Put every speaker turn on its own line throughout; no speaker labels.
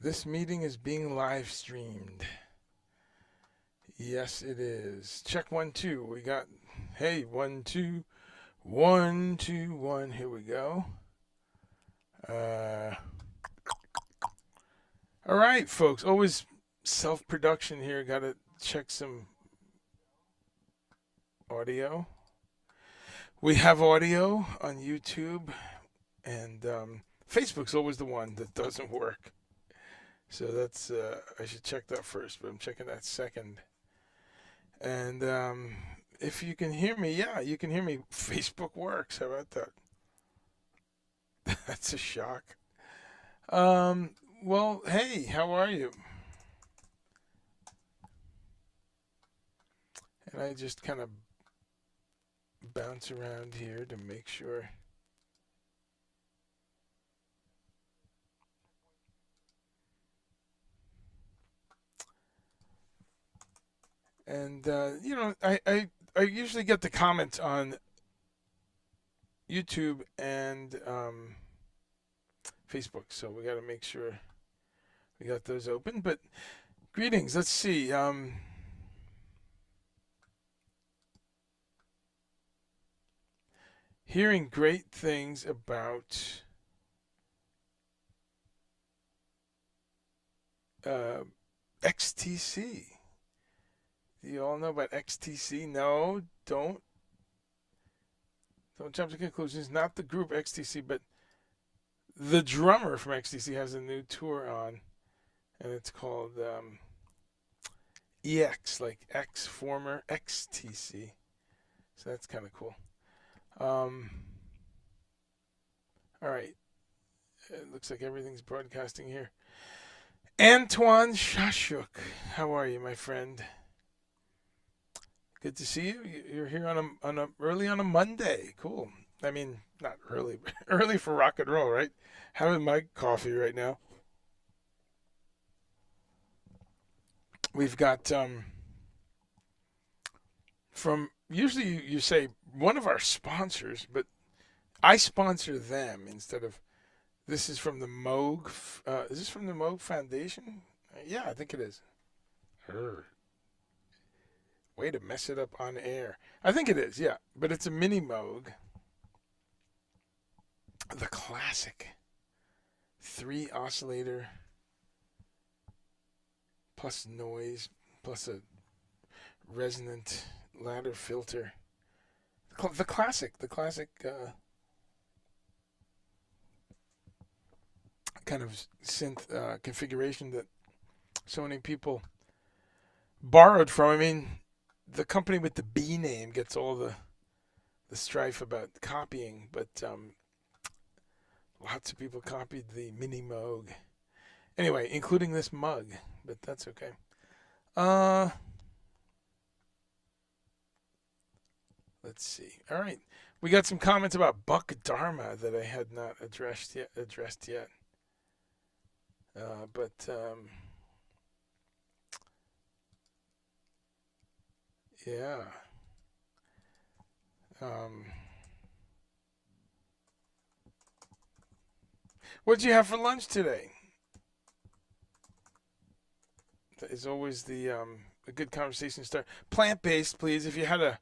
This meeting is being live streamed. Yes, it is. Check 1 2. We got, hey, 1 2, 1 2 1. Here we go. Uh, all right, folks. Always self production here. Got to check some audio. We have audio on YouTube, and Facebook's always the one that doesn't work. So that's, I should check that first, but I'm checking that second. And if you can hear me, yeah, you can hear me. Facebook works. How about that? That's a shock. Um, well, hey, how are you? And I just kind of bounce around here to make sure. And I usually get the comments on YouTube and Facebook, so we got to make sure we got those open. But greetings. Let's see. Hearing great things about uh, XTC. Do you all know about XTC? No, don't jump to conclusions. Not the group XTC, but the drummer from XTC has a new tour on, and it's called EX, like X former XTC. So that's kind of cool. Um, all right. It looks like everything's broadcasting here. Antoine Shashuk, how are you, my friend? Good to see you. You're here on a early on a Monday. Cool. I mean, not early, but early for rock and roll, right? Having my coffee right now. We've got from usually you say one of our sponsors, but I sponsor them instead of this is from the Moog. Is this from the Moog Foundation? Yeah, I think it is. Her. Way to mess it up on air. I think it is, yeah. But it's a mini Moog. The classic. 3 oscillator plus noise plus a resonant ladder filter. The classic kind of synth configuration that so many people borrowed from. I mean, the company with the B name gets all the strife about copying, but lots of people copied the mini Moog. Anyway, including this mug, but that's okay. Uh, let's see. All right, we got some comments about Buck Dharma that I had not addressed yet. But yeah. Um, what did you have for lunch today? That is always the a good conversation start. Plant based, please. If you had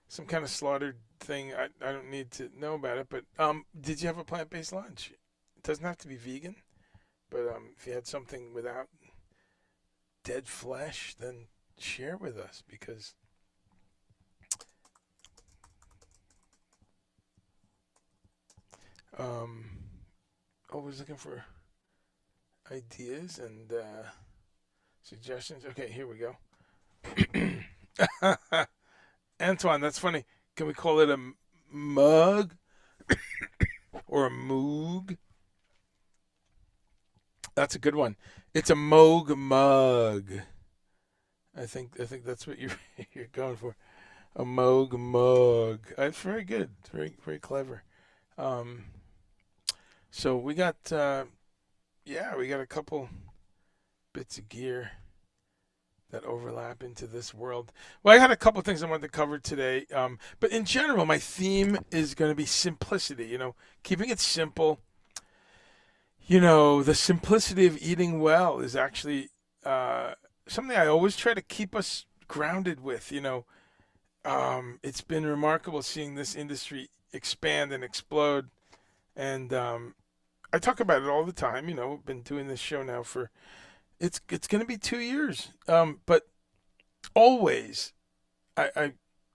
some kind of slaughtered thing, I don't need to know about it. But did you have a plant based lunch? It doesn't have to be vegan, but if you had something without dead flesh, then share with us because um, always looking for ideas and suggestions. Okay, here we go. Antoine, that's funny. Can we call it a mug or a moog? That's a good one. It's a Moog mug. I think that's what you're going for. A Moog mug. It's very good. Very very clever. Um, so we got we got a couple bits of gear that overlap into this world. Well, I had a couple things I wanted to cover today, but in general, my theme is going to be simplicity. Keeping it simple. the simplicity of eating well is actually uh, something I always try to keep us grounded with. It's been remarkable seeing this industry expand and explode. And I talk about it all the time. I've been doing this show now for it's going to be 2 years. But always, I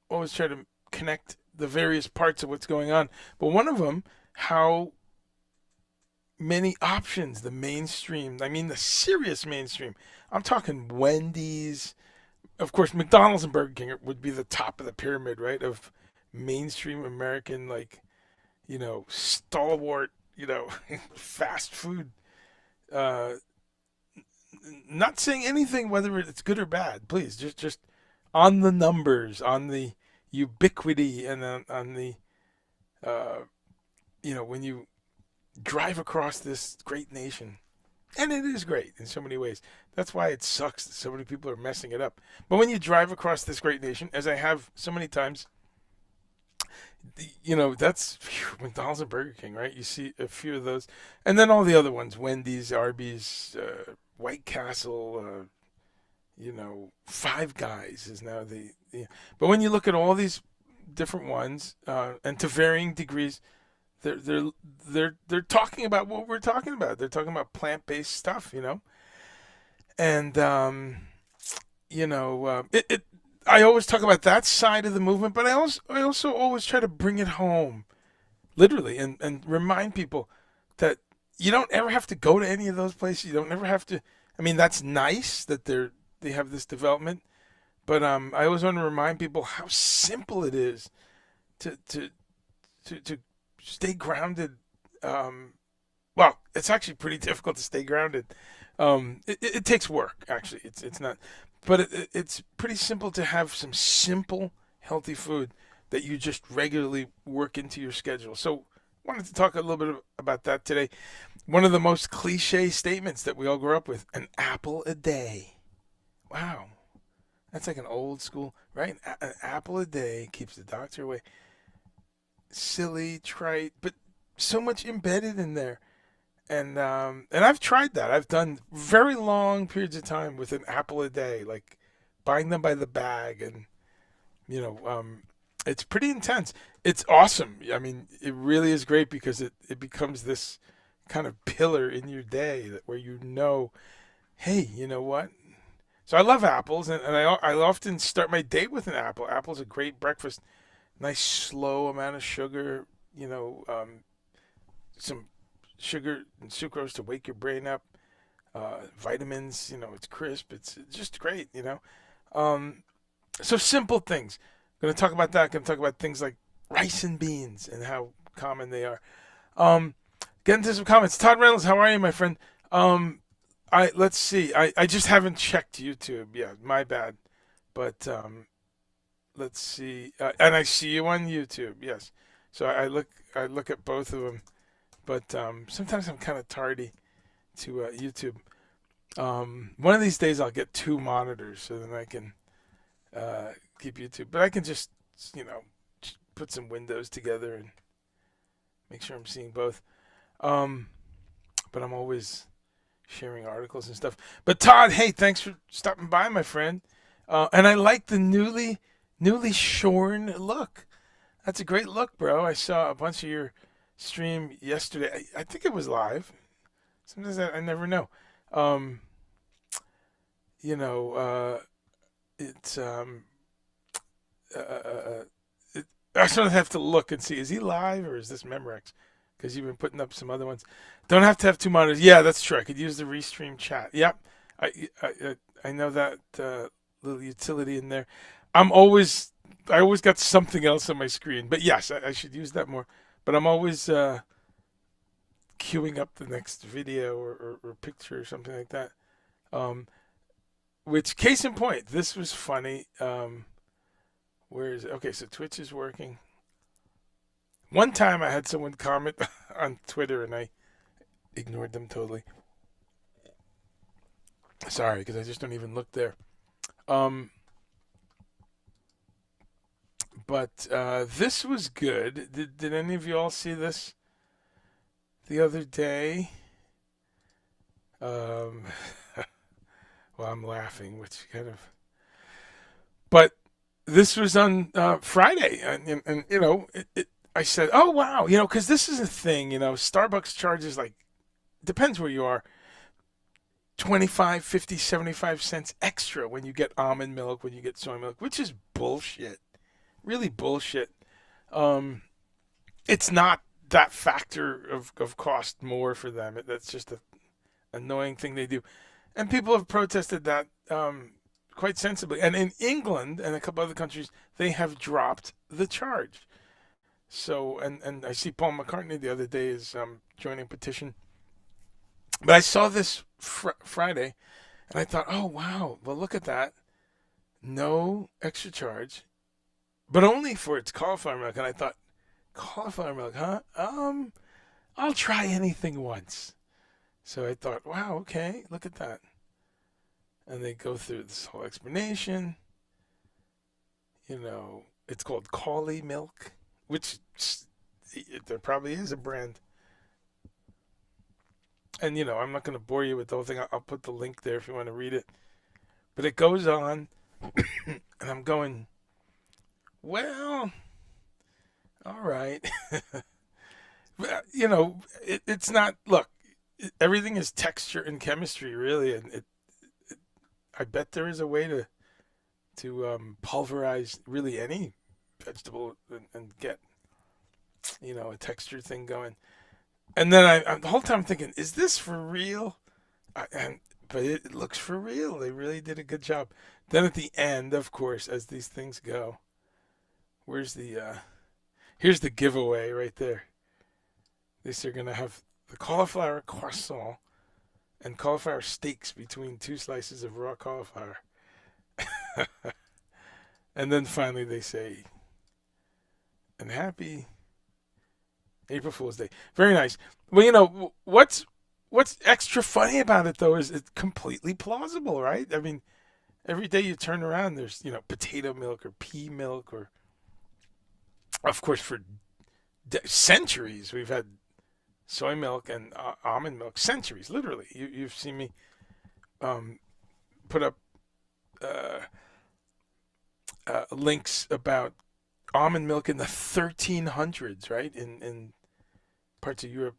always try to connect the various parts of what's going on. But one of them, how many options the mainstream, I mean, the serious mainstream. I'm talking Wendy's. Of course, McDonald's and Burger King would be the top of the pyramid, right? Of mainstream American, like, stalwart, fast food. Uh, Not saying anything whether it's good or bad. Please, just on the numbers, on the ubiquity, and on the uh, when you drive across this great nation, and it is great in so many ways. That's why it sucks that so many people are messing it up. But when you drive across this great nation, as I have so many times, that's McDonald's and Burger King, right? You see a few of those, and then all the other ones: Wendy's, Arby's, White Castle. Five Guys is now the. But when you look at all these different ones, and to varying degrees, they're they're they're talking about what we're talking about. They're talking about plant-based stuff, and it. I always talk about that side of the movement, but I also always try to bring it home, literally, and remind people that you don't ever have to go to any of those places. You don't ever have to. I mean, that's nice that they have this development, but I always want to remind people how simple it is to to stay grounded. Well, it's actually pretty difficult to stay grounded. It takes work, actually. It's not, but it's pretty simple to have some simple, healthy food that you just regularly work into your schedule. So, wanted to talk a little bit about that today. One of the most cliche statements that we all grew up with: an apple a day. Wow, that's like an old school, right? An apple a day keeps the doctor away. Silly, trite, but so much embedded in there. And I've tried that. I've done very long periods of time with an apple a day, like buying them by the bag, and you know, um, it's pretty intense. It's awesome. I mean, it really is great because it becomes this kind of pillar in your day where hey, you know what? So I love apples, and I often start my day with an apple. Apple's a great breakfast. Nice slow amount of sugar. Some sugar and sucrose to wake your brain up. Vitamins. It's crisp. It's just great. Um, so simple things. Going to talk about that. Going to talk about things like rice and beans and how common they are. Um, get into some comments. Todd Reynolds, how are you, my friend? Let's see. I just haven't checked YouTube. Yeah, my bad. But let's see. And I see you on YouTube. Yes. So I look at both of them. But sometimes I'm kind of tardy to YouTube. One of these days I'll get two monitors so then I can keep YouTube. But I can just put some windows together and make sure I'm seeing both. Um, but I'm always sharing articles and stuff. But Todd, hey, thanks for stopping by, my friend. And I like the newly shorn look. That's a great look, bro. I saw a bunch of your stream yesterday. I think it was live. Sometimes I never know. Um, you know, it's uh, uh, it, I sort of have to look and see, is he live or is this Memorex? Because you've been putting up some other ones. Don't have to have two monitors. Yeah, that's true. I could use the restream chat. Yep, I know that little utility in there. I'm always I always got something else on my screen, but yes, I should use that more. But I'm always queuing up the next video or picture or something like that. Um, which case in point, this was funny. Where is it? Okay, so Twitch is working. One time I had someone comment on Twitter and I ignored them totally. Sorry, because I just don't even look there. Um, but this was good. Did any of you all see this the other day? Um, well, I'm laughing, which kind of. But this was on Friday, and I said, "Oh wow," because this is a thing. Starbucks charges like depends where you are, 25, 50, 75 cents extra when you get almond milk, when you get soy milk, which is bullshit. Really bullshit. Um, it's not that factor of cost more for them. That's just a annoying thing they do. And people have protested that quite sensibly. And in England and a couple other countries, they have dropped the charge. So, and I see Paul McCartney the other day is joining a petition. But I saw this Friday, and I thought, oh wow, well look at that, no extra charge, but only for its cauliflower milk. And I thought, cauliflower milk, huh? I'll try anything once. So I thought, wow, okay, look at that. And they go through this whole explanation. It's called Cauli milk, which there probably is a brand. And I'm not going to bore you with the whole thing. I'll put the link there if you want to read it. But it goes on, and I'm going, well, all right. It's not. Look, everything is texture and chemistry, really, and I bet there is a way to pulverize really any vegetable and get a texture thing going. And then I'm the whole time thinking, is this for real? But it looks for real. They really did a good job. Then at the end, of course, as these things go, where's the here's the giveaway right there. These are gonna have the cauliflower croissant and cauliflower steaks between two slices of raw cauliflower. And then finally they say, and happy April Fool's Day. Very nice. Well, what's extra funny about it though is it's completely plausible, right? I mean, every day you turn around, there's potato milk or pea milk, or of course for centuries we've had soy milk and almond milk. Centuries, literally. You've seen me put up uh, links about almond milk in the 1300s, right? In parts of Europe,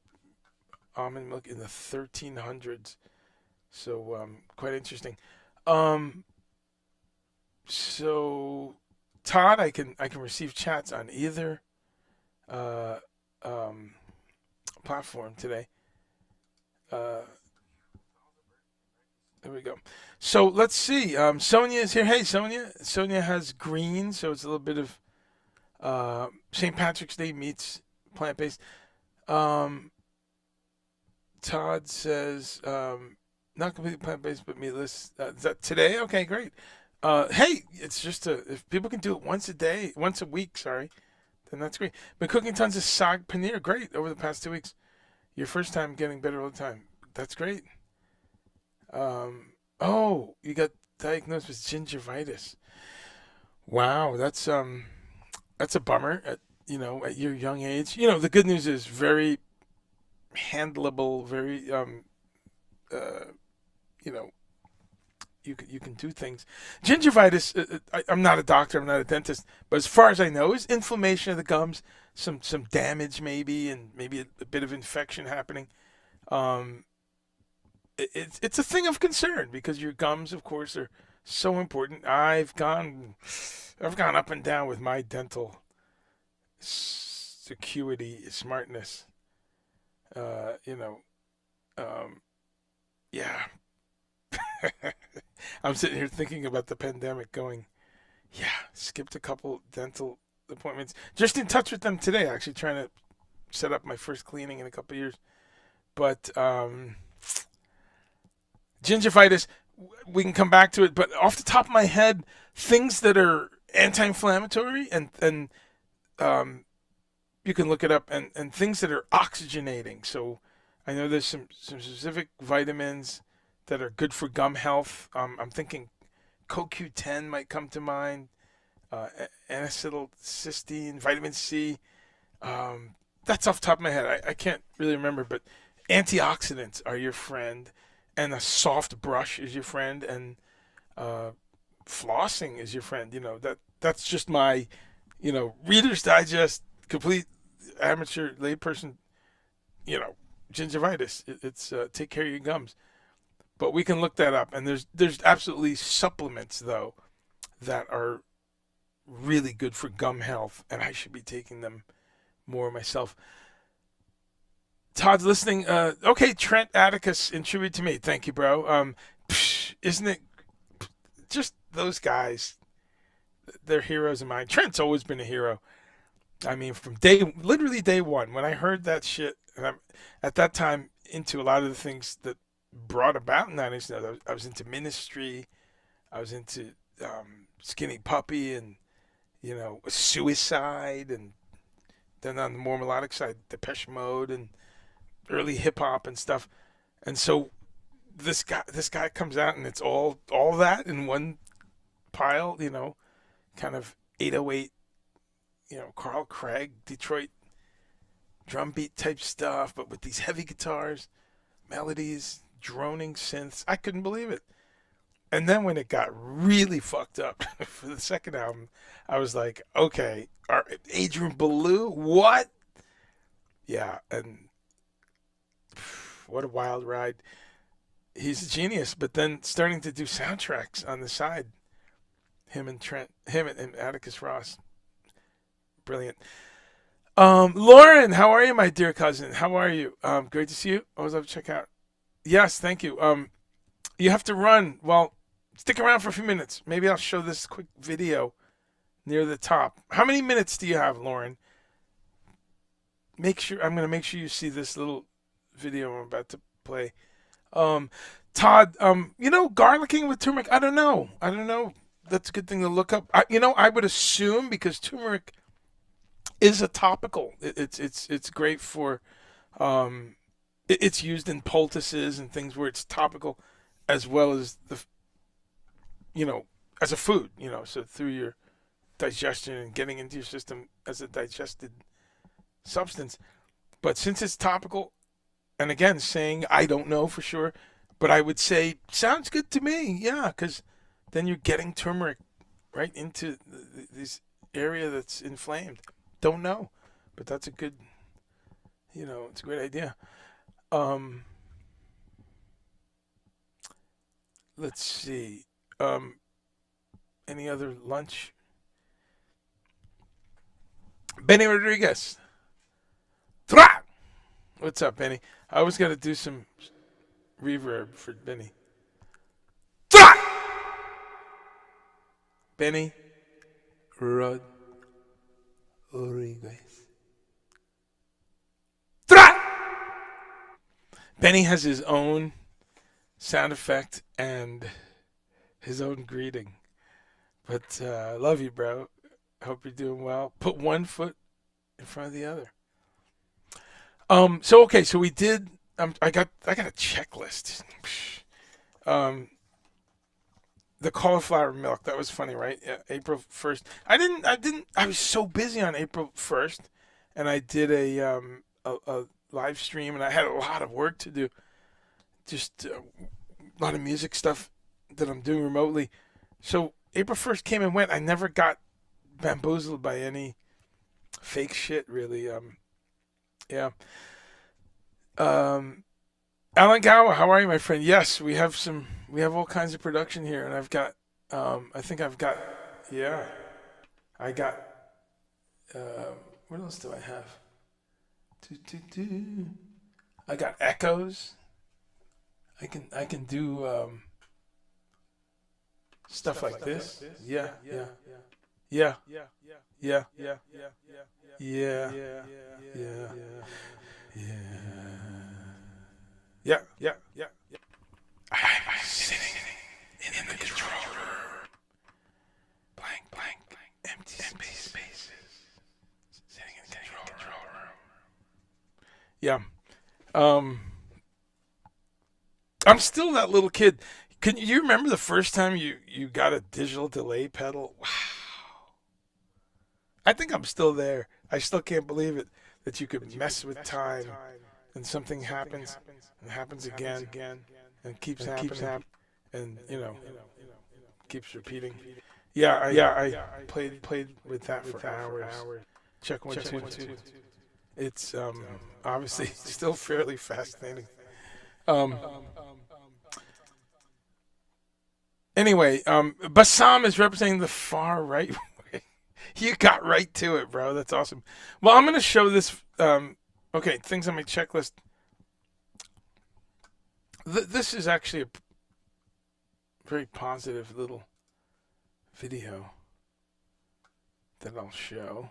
almond milk in the 1300s. So quite interesting. Um, so Todd, I can receive chats on either uh, um, platform today. Uh, there we go. So let's see. Sonia is here. Hey, Sonia. Sonia has green, so it's a little bit of St. Patrick's Day meets plant based. Um, Todd says not completely plant based, but meatless. Is that today? Okay, great. Hey, it's just if people can do it once a day, once a week, sorry, then that's great. Been cooking tons of sag paneer, great, over the past 2 weeks. Your first time getting better all the time. That's great. Oh, you got diagnosed with gingivitis. Wow, that's a bummer. At your young age. The good news is very handleable, very uh, you know, you can do things. Gingivitis. I'm not a doctor. I'm not a dentist, but as far as I know, is inflammation of the gums, some damage maybe, and maybe a bit of infection happening. Um, it's a thing of concern because your gums, of course, are so important. I've gone up and down with my dental security, smartness. Uh, you know, um, yeah. I'm sitting here thinking about the pandemic, going, yeah, skipped a couple dental appointments. Just in touch with them today, actually trying to set up my first cleaning in a couple of years. But gingivitis, we can come back to it. But off the top of my head, things that are anti-inflammatory and um, you can look it up, and things that are oxygenating. So I know there's some specific vitamins that are good for gum health. I'm thinking CoQ10 might come to mind, N-acetylcysteine, vitamin C. That's off the top of my head. I can't really remember, but antioxidants are your friend. and a soft brush is your friend, and uh, flossing is your friend. That's just my, Reader's Digest, complete amateur layperson, you know, gingivitis. It's take care of your gums. But we can look that up, and there's absolutely supplements though that are really good for gum health, and I should be taking them more myself. Todd's listening. Okay, Trent Atticus in tribute to me. Thank you, bro. Isn't it just those guys? They're heroes of mine. Trent's always been a hero. I mean, from literally day one, when I heard that shit, and I'm at that time into a lot of the things that brought about 90s. I was into ministry. I was into Skinny Puppy, and suicide, and then on the more melodic side, Depeche Mode and early hip hop and stuff. And so this guy comes out, and it's all that in one pile. Kind of 808, Carl Craig, Detroit drum beat type stuff, but with these heavy guitars, melodies, droning synths. I couldn't believe it. And then when it got really fucked up for the second album, I was like, okay, Adrian Belew, what? Yeah, and what a wild ride. He's a genius, but then starting to do soundtracks on the side. Him and Atticus Ross, brilliant. Lauren, how are you, my dear cousin? How are you? Great to see you. Always love to check out. Yes, thank you. You have to run. Well, stick around for a few minutes. Maybe I'll show this quick video near the top. How many minutes do you have, Lauren? I'm gonna make sure you see this little video I'm about to play. Todd, garlicking with turmeric. I don't know. That's a good thing to look up. I would assume, because turmeric is a topical. It's great for, it's used in poultices and things where it's topical, as well as as a food. So through your digestion and getting into your system as a digested substance. But since it's topical, and again, saying I don't know for sure, but I would say sounds good to me. Yeah, because then you're getting turmeric right into this area that's inflamed. Don't know, but that's a good, it's a great idea. Let's see. Any other lunch? Benny Rodriguez. Tra! What's up, Benny? I always got to do some reverb for Benny. Tra! Benny Rodriguez. Tra! Benny has his own sound effect and his own greeting. But I love you, bro. Hope you're doing well. Put one foot in front of the other. So okay, so we did. I got a checklist. Um, the cauliflower milk. That was funny, right? Yeah, April 1st. I was so busy on April 1st, and I did a live stream, and I had a lot of work to do. Just a lot of music stuff that I'm doing remotely. So April 1st came and went. I never got bamboozled by any fake shit, really. Yeah. Alan Gowa, how are you, my friend? Yes, we have all kinds of production here, and I've got, I think I've got, yeah, I got, what else do I have? I got echoes. I can do stuff like this. Yeah, yeah, yeah, yeah, yeah, yeah, yeah, yeah, yeah, yeah, yeah. I'm sitting in the control room. Blank, blank, blank, empty spaces. Sitting in the control room. Yeah. I'm still that little kid. Can you remember the first time you got a digital delay pedal? Wow. I think I'm still there. I still can't believe it that you could mess with time and something happens and happens again. and keeps happening, and keeps repeating. Yeah, I played with that for hours. Check 1 2 2. It's obviously still fairly fascinating. Um, anyway, Bassam is representing the far right. You got right to it, bro. That's awesome. Well, I'm gonna show this. Okay, things on my checklist. This is actually a very positive little video that I'll show.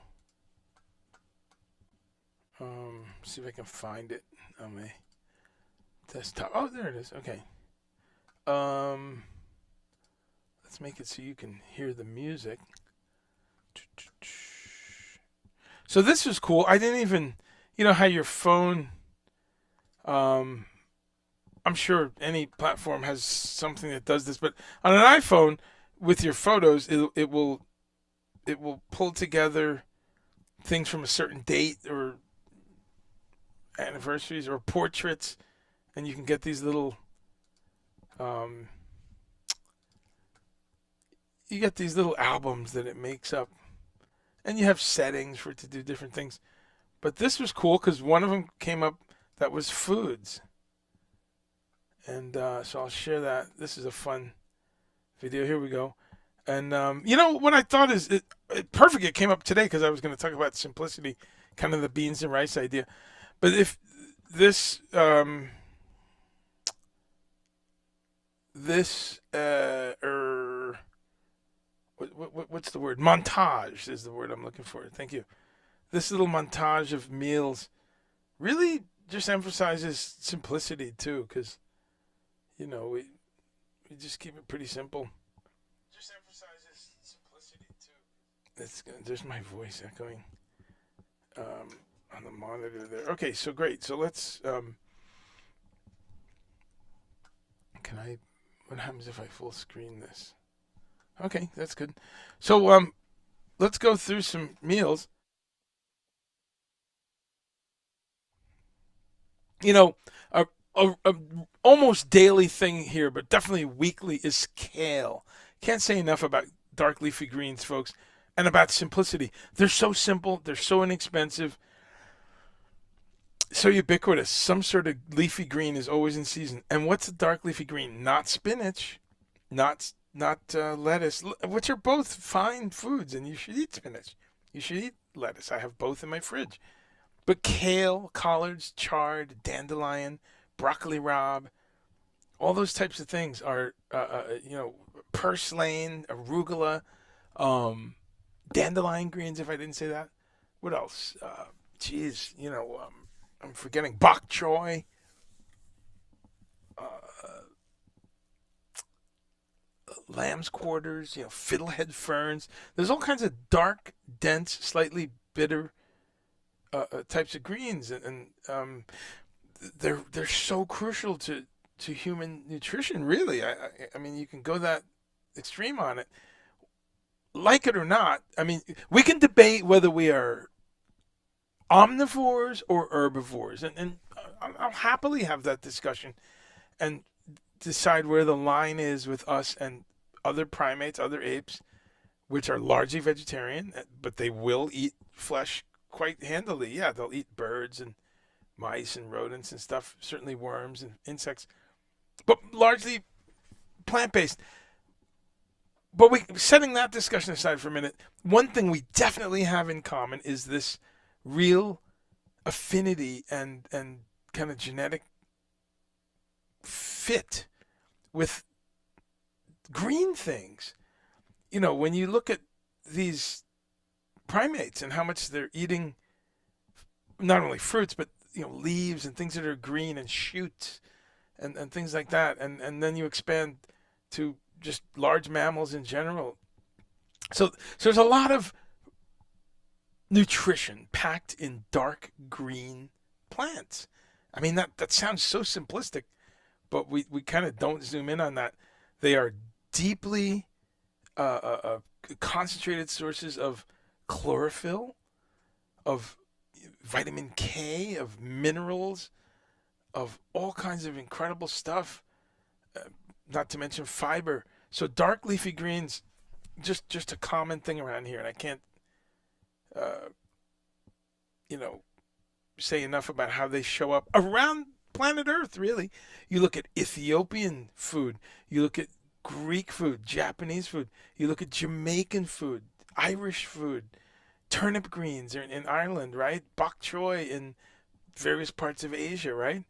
See if I can find it on my desktop. Oh, there it is. Okay. Let's make it so you can hear the music. So this was cool. I didn't even, how your phone, I'm sure any platform has something that does this, but on an iPhone with your photos, it will pull together things from a certain date or anniversaries or portraits, and you can get these little um, you get these little albums that it makes up, and you have settings for it to do different things. But this was cool because one of them came up that was foods, and so I'll share that. This is a fun video. Here we go. And what I thought is perfect. It came up today because I was going to talk about simplicity, kind of the beans and rice idea. But if this what's the word? Montage is the word I'm looking for. Thank you. This little montage of meals really just emphasizes simplicity too, because we just keep it pretty simple. Just emphasizes simplicity too. There's my voice echoing on the monitor there. Okay, so great. So let's. Can I? What happens if I full screen this? Okay, that's good. So let's go through some meals. A, a almost daily thing here, but definitely weekly is kale. Can't say enough about dark leafy greens, folks, and about simplicity. They're so simple. They're so inexpensive. So ubiquitous. Some sort of leafy green is always in season. And what's a dark leafy green? Not spinach, not lettuce, which are both fine foods, and you should eat spinach. You should eat lettuce. I have both in my fridge. But kale, collards, chard, dandelion, broccoli rabe, all those types of things are, purslane, arugula, dandelion greens, if I didn't say that. What else? I'm forgetting bok choy, lamb's quarters, fiddlehead ferns. There's all kinds of dark, dense, slightly bitter types of greens, and they're so crucial to human nutrition. Really, I mean, you can go that extreme on it, like it or not. I mean, we can debate whether we are omnivores or herbivores, and I'll happily have that discussion and decide where the line is with us and other primates, other apes, which are largely vegetarian, but they will eat flesh quite handily. Yeah, they'll eat birds and mice and rodents and stuff, certainly worms and insects, but largely plant-based. But setting that discussion aside for a minute, one thing we definitely have in common is this real affinity and kind of genetic fit with green things. When you look at these primates and how much they're eating, not only fruits, but leaves and things that are green and shoots and things like that. And then you expand to just large mammals in general. So there's a lot of nutrition packed in dark green plants. I mean, that sounds so simplistic, but we kind of don't zoom in on that. They are deeply concentrated sources of chlorophyll, of vitamin K, of minerals, of all kinds of incredible stuff. not to mention fiber. So dark leafy greens, just a common thing around here, and I can't, uh, you know, say enough about how they show up around planet Earth. Really, you look at Ethiopian food, you look at Greek food, Japanese food, you look at Jamaican food, Irish food, turnip greens in Ireland, right? Bok choy in various parts of Asia, right?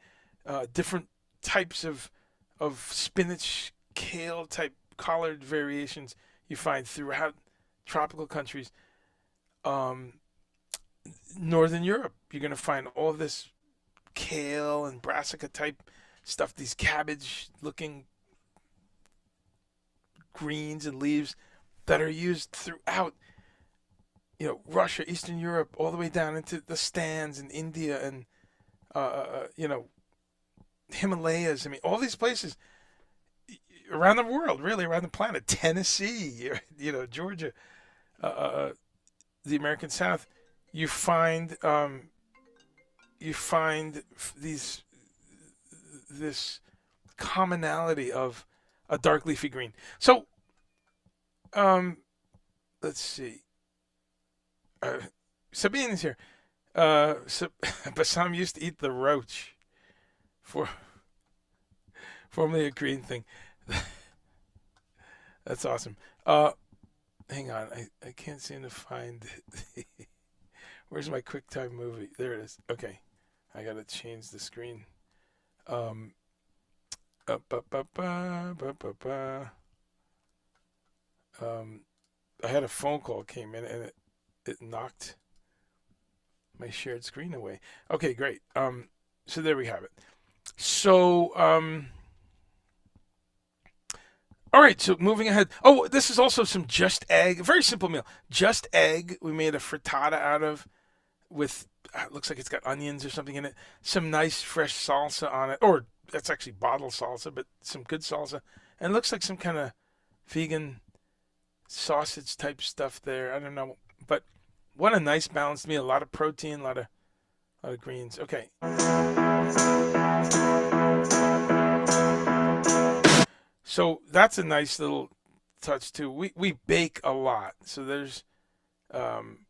Different types of spinach, kale type collard variations you find throughout tropical countries. Um, Northern Europe, you're going to find all of this kale and brassica type stuff, these cabbage looking greens and leaves that are used throughout, Russia, Eastern Europe, all the way down into the stands in India and, Himalayas. I mean, all these places around the world, really around the planet, Tennessee, Georgia, uh, uh, the American South, you find these this commonality of a dark leafy green. So um, let's see. Uh, Sabine is here. Bassam used to eat the roach, for formerly a green thing. That's awesome. Hang on, I can't seem to find. Where's my QuickTime movie? There it is. Okay, I gotta change the screen. Um, um, I had a phone call came in and it knocked my shared screen away. Okay, great. So there we have it. So, all right. So moving ahead. Oh, this is also some just egg. Very simple meal. Just egg. We made a frittata out of with. It looks like it's got onions or something in it. Some nice fresh salsa on it, or that's actually bottled salsa, but some good salsa, and it looks like some kind of vegan sausage type stuff there. I don't know, but what a nice balanced meal. A lot of protein, a lot of greens. Okay. So that's a nice little touch too. We bake a lot. So there's um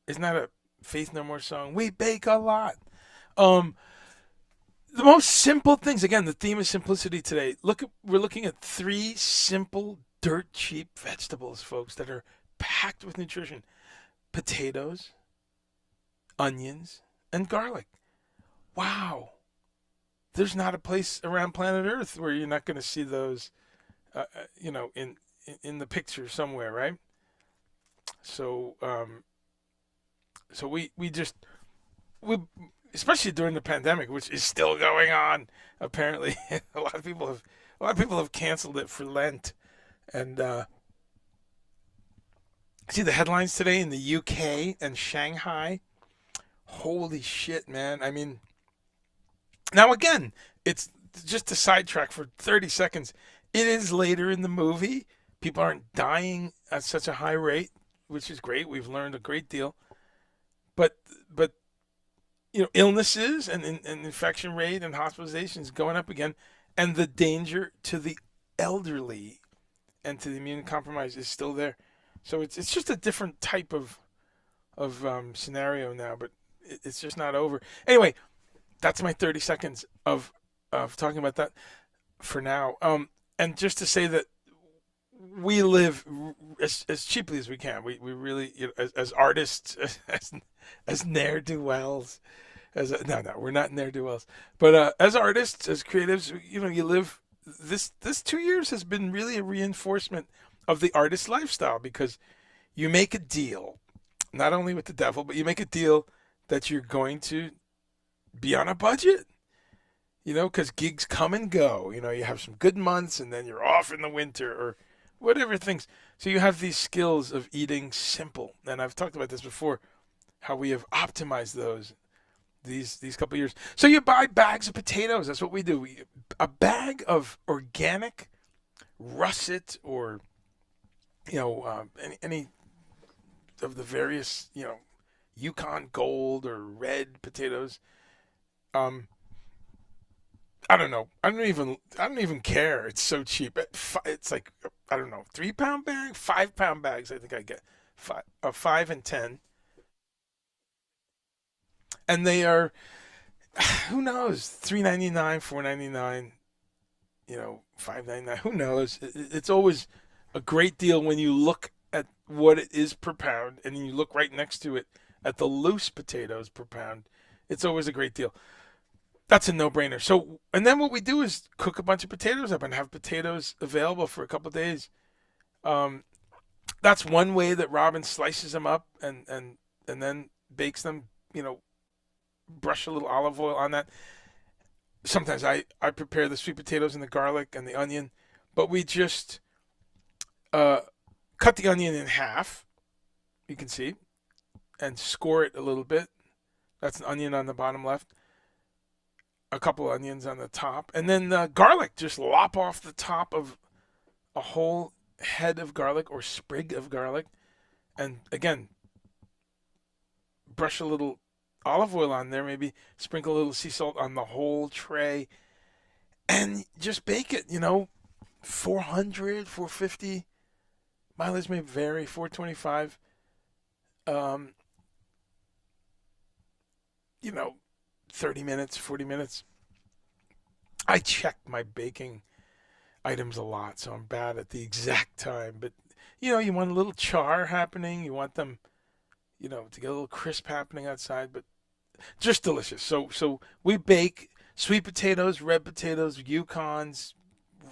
isn't that a Faith No More song? We bake a lot. Um the most simple things, again, the theme is simplicity today. We're looking at three simple dirt cheap vegetables, folks, that are packed with nutrition. Potatoes, onions, and garlic. Wow. There's not a place around planet Earth where you're not going to see those, in the picture somewhere, right? So, we just we especially during the pandemic, which is still going on. Apparently, a lot of people have canceled it for Lent, and see the headlines today in the UK and Shanghai. Holy shit, man! I mean, now again, it's just a sidetrack for 30 seconds. It is later in the movie. People aren't dying at such a high rate, which is great. We've learned a great deal. But illnesses and infection rate and hospitalizations going up again, and the danger to the elderly and to the immune compromised is still there. So it's just a different type of scenario now, but it's just not over. Anyway, that's my 30 seconds of talking about that for now. And just to say that we live as cheaply as we can. We really, as artists, as ne'er do wells, no, we're not ne'er do wells, but as artists, as creatives, you live. This 2 years has been really a reinforcement of the artist lifestyle, because you make a deal, not only with the devil, but you make a deal that you're going to be on a budget. Because gigs come and go. You have some good months and then you're off in the winter or whatever things. So you have these skills of eating simple. And I've talked about this before, how we have optimized those these couple of years. So you buy bags of potatoes. That's what we do. A bag of organic russet or, any of the various, Yukon Gold or red potatoes. Um, I don't know. I don't even care. It's so cheap. It's like, I don't know, 3 pound bag, 5 pound bags. I think I get 5 and 10, and they are, who knows, 3.99, 4.99, 5.99. Who knows? It's always a great deal when you look at what it is per pound, and then you look right next to it at the loose potatoes per pound. It's always a great deal. That's a no-brainer. So, and then what we do is cook a bunch of potatoes up and have potatoes available for a couple of days. Um, that's one way that Robin slices them up and then bakes them. Brush a little olive oil on that. Sometimes I prepare the sweet potatoes and the garlic and the onion, but we just uh, cut the onion in half. You can see, and score it a little bit. That's an onion on the bottom left, a couple onions on the top, and then garlic. Just lop off the top of a whole head of garlic or sprig of garlic, and again, brush a little olive oil on there. Maybe sprinkle a little sea salt on the whole tray, and just bake it. 400, 450. Mileage may vary. 425. Um, you know, 30 minutes, 40 minutes. I check my baking items a lot, so I'm bad at the exact time. But, you want a little char happening. You want them, to get a little crisp happening outside, but just delicious. So we bake sweet potatoes, red potatoes, Yukons,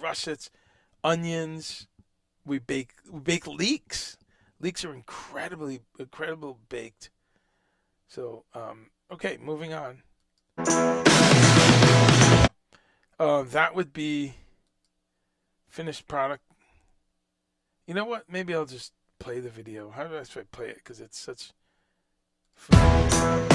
russets, onions. We bake leeks. Leeks are incredible baked. So, okay, moving on. That would be finished product. You know what? Maybe I'll just play the video. How do I play it? Because it's such fun.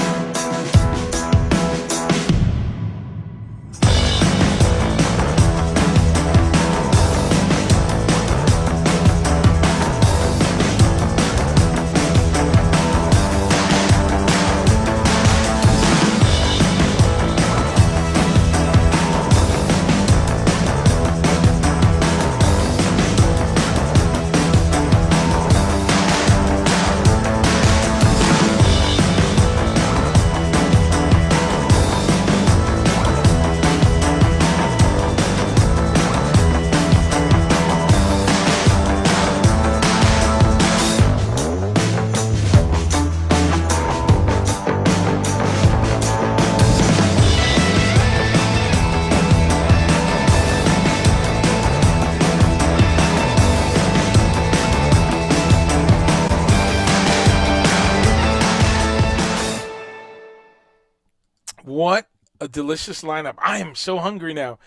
What a delicious lineup. I am so hungry now.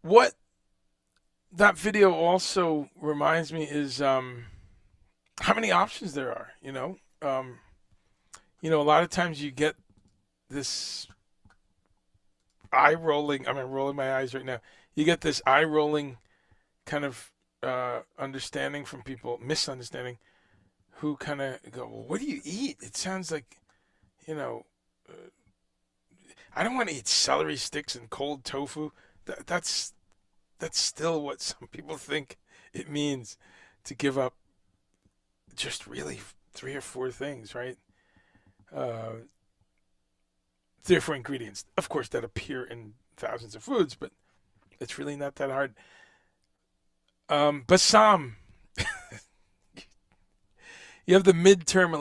What that video also reminds me is how many options there are, a lot of times you get this eye rolling. I'm rolling my eyes right now. You get this eye rolling kind of understanding from people, misunderstanding, who kind of go, well, what do you eat? It sounds like, you know, I don't want to eat celery sticks and cold tofu. That's still what some people think it means to give up just really three or four things, right? Uh, 3 or 4 ingredients, of course, that appear in thousands of foods, but it's really not that hard. Bassam, you have the midterm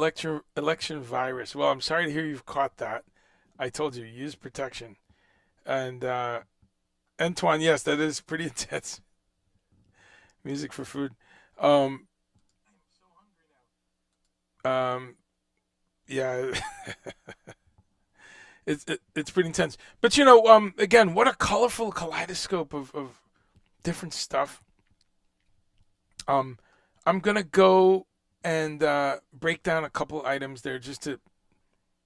election virus. Well, I'm sorry to hear you've caught that. I told you, use protection. And Antoine, yes, that is pretty intense. Music for food. Um, um, yeah, it's pretty intense. But again, what a colorful kaleidoscope of different stuff. Um, I'm gonna go and break down a couple items there just to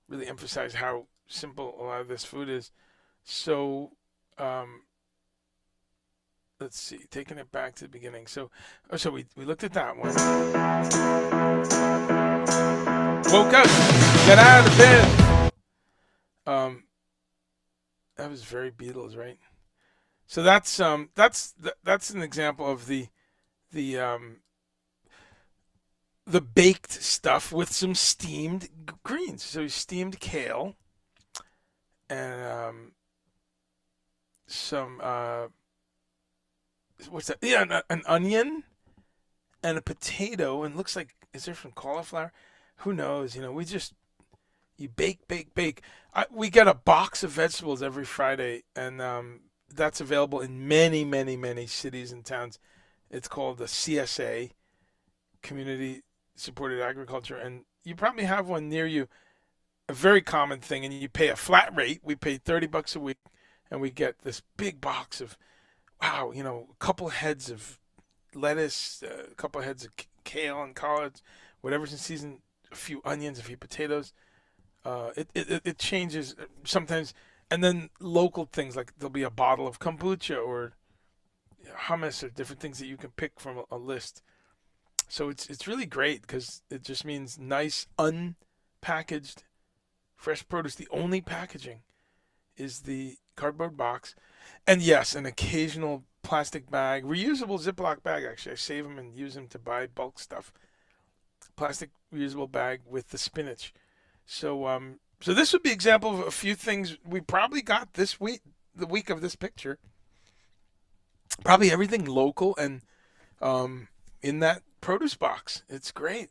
really emphasize how simple a lot of this food is. So, um, let's see, taking it back to the beginning. So we looked at that one. Woke up, got out of bed, um, That was very Beatles, right? So that's an example of the the baked stuff with some steamed greens. So steamed kale and some what's that? Yeah, an onion and a potato, and looks like, is there some cauliflower? Who knows? We just, you bake, bake, bake. We get a box of vegetables every Friday, and that's available in many, many, many cities and towns. It's called the CSA, Community Supported Agriculture, and you probably have one near you. A very common thing, and you pay a flat rate. We pay $30 a week, and we get this big box of, wow, a couple heads of lettuce, a couple heads of kale and collards, whatever's in season, a few onions, a few potatoes. It changes sometimes, and then local things like there'll be a bottle of kombucha or hummus or different things that you can pick from a list. So it's really great because it just means nice unpackaged fresh produce. The only packaging is the cardboard box, and yes, an occasional plastic bag, reusable Ziploc bag. Actually, I save them and use them to buy bulk stuff. Plastic reusable bag with the spinach. So this would be an example of a few things we probably got this week, the week of this picture. Probably everything local and in that produce box. It's great.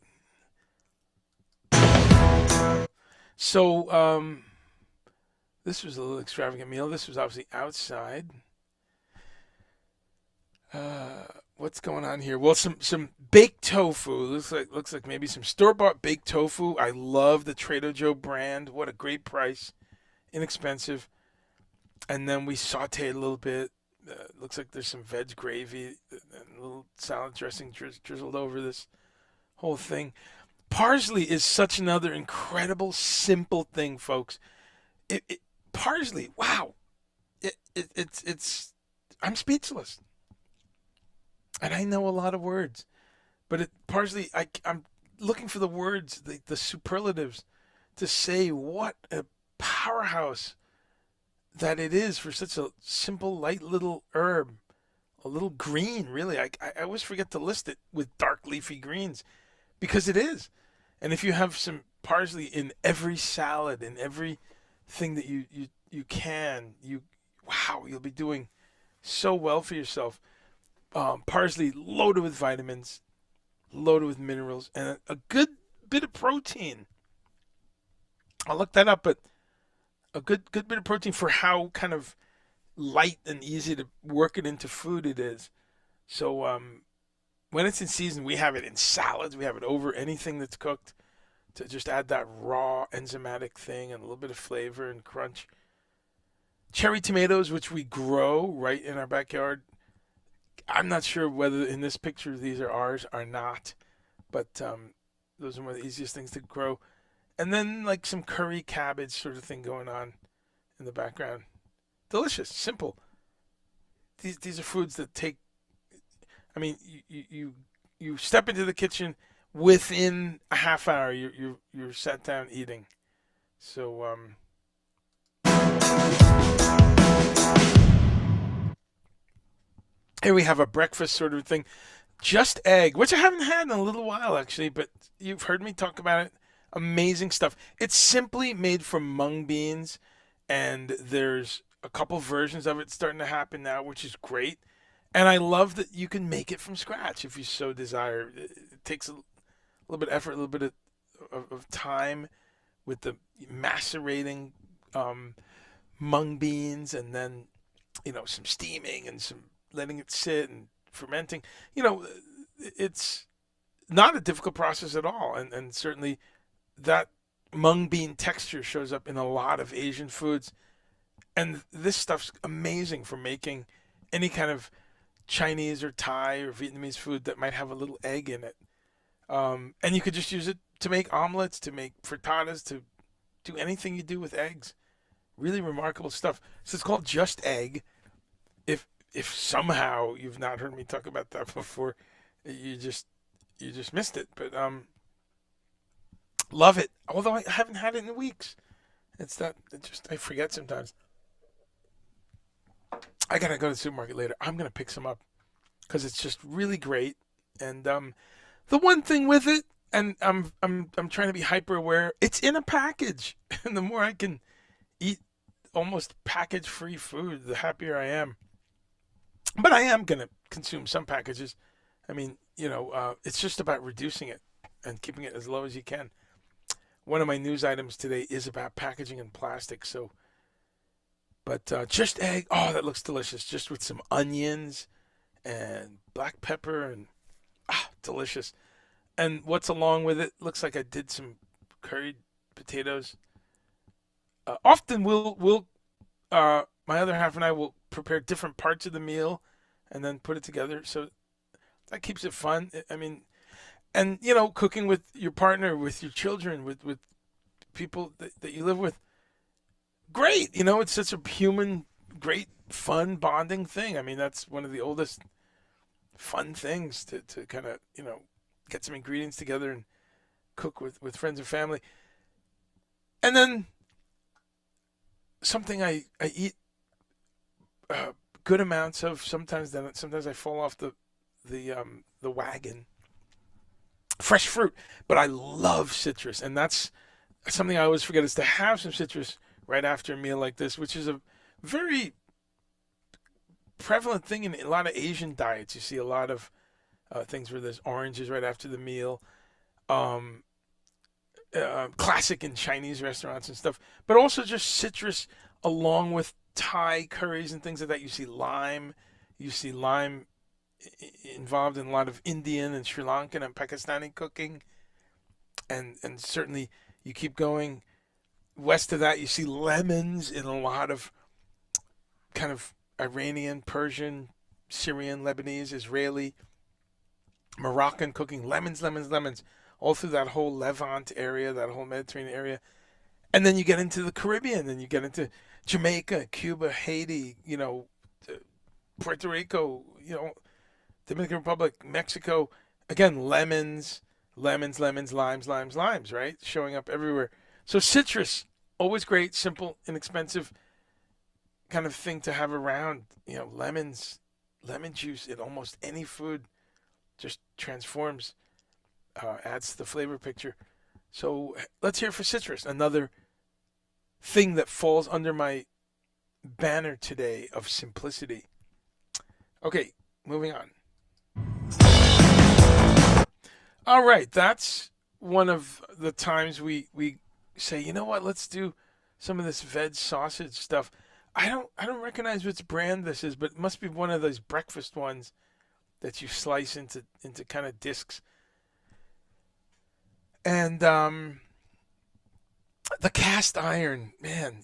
So this was a little extravagant meal. This was obviously outside. What's going on here? Well, some baked tofu. Looks like maybe some store bought baked tofu. I love the Trader Joe brand. What a great price, inexpensive. And then we sauteed a little bit. Looks like there's some veg gravy and a little salad dressing drizzled over this whole thing. Parsley is such another incredible, simple thing, folks. Parsley, wow, it's. I'm speechless, and I know a lot of words, but parsley. I'm looking for the words, the superlatives, to say what a powerhouse that it is for such a simple, light little herb, a little green. Really, I always forget to list it with dark leafy greens because it is. And if you have some parsley in every salad, in everything that you can, wow, you'll be doing so well for yourself. Parsley loaded with vitamins, loaded with minerals, and a good bit of protein. I'll look that up, but a good bit of protein for how kind of light and easy to work it into food it is. So when it's in season, we have it in salads. We have it over anything that's cooked to just add that raw enzymatic thing and a little bit of flavor and crunch. Cherry tomatoes, which we grow right in our backyard. I'm not sure whether in this picture these are ours or not, but those are one of the easiest things to grow. And then like some curry cabbage sort of thing going on in the background. Delicious, simple. These are foods that take. I mean, you step into the kitchen, within a half hour you're sat down eating. So here we have a breakfast sort of thing. Just egg, which I haven't had in a little while actually, but you've heard me talk about it. Amazing stuff. It's simply made from mung beans, and there's a couple versions of it starting to happen now, which is great. And I love that you can make it from scratch if you so desire. It takes a little bit of effort, a little bit of time with the macerating mung beans, and then some steaming and some letting it sit and fermenting. It's not a difficult process at all, and certainly that mung bean texture shows up in a lot of Asian foods. And this stuff's amazing for making any kind of Chinese or Thai or Vietnamese food that might have a little egg in it. And you could just use it to make omelets, to make frittatas, to do anything you do with eggs. Really remarkable stuff. So it's called Just Egg. If somehow you've not heard me talk about that before, you just missed it. But love it. Although I haven't had it in weeks. I forget sometimes. I gotta go to the supermarket later. I'm gonna pick some up because it's just really great. And the one thing with it, and I'm trying to be hyper aware. It's in a package, and the more I can eat almost package free food, the happier I am. But I am gonna consume some packages. I mean, it's just about reducing it and keeping it as low as you can. One of my news items today is about packaging and plastic. So, but just egg. Oh, that looks delicious. Just with some onions and black pepper and delicious. And what's along with it? Looks like I did some curried potatoes. Often we'll my other half and I will prepare different parts of the meal and then put it together. So that keeps it fun. I mean, and cooking with your partner, with your children, with people that you live with, great. It's such a human, great, fun bonding thing. I mean, that's one of the oldest fun things to kind of get some ingredients together and cook with friends and family. And then something I eat good amounts of. Sometimes I fall off the wagon. Fresh fruit, but I love citrus, and that's something I always forget is to have some citrus right after a meal like this, which is a very prevalent thing in a lot of Asian diets. You see a lot of things where there's oranges right after the meal. Um, Classic in Chinese restaurants and stuff, but also just citrus along with Thai curries and things like that. You see lime involved in a lot of Indian and Sri Lankan and Pakistani cooking, and certainly you keep going west of that, you see lemons in a lot of kind of Iranian, Persian, Syrian, Lebanese, Israeli, Moroccan cooking. Lemons, lemons, lemons, all through that whole Levant area, that whole Mediterranean area. And then you get into the Caribbean, and you get into Jamaica, Cuba, Haiti, Puerto Rico, Dominican Republic, Mexico. Again, lemons, lemons, lemons, limes, limes, limes, right? Showing up everywhere. So citrus, always great, simple, inexpensive kind of thing to have around. Lemons, lemon juice in almost any food just transforms, adds to the flavor picture. So let's hear for citrus, another thing that falls under my banner today of simplicity. Okay, moving on. All right, that's one of the times we say, you know what, let's do some of this veg sausage stuff. I don't recognize which brand this is, but it must be one of those breakfast ones that you slice into kind of discs. And the cast iron, man,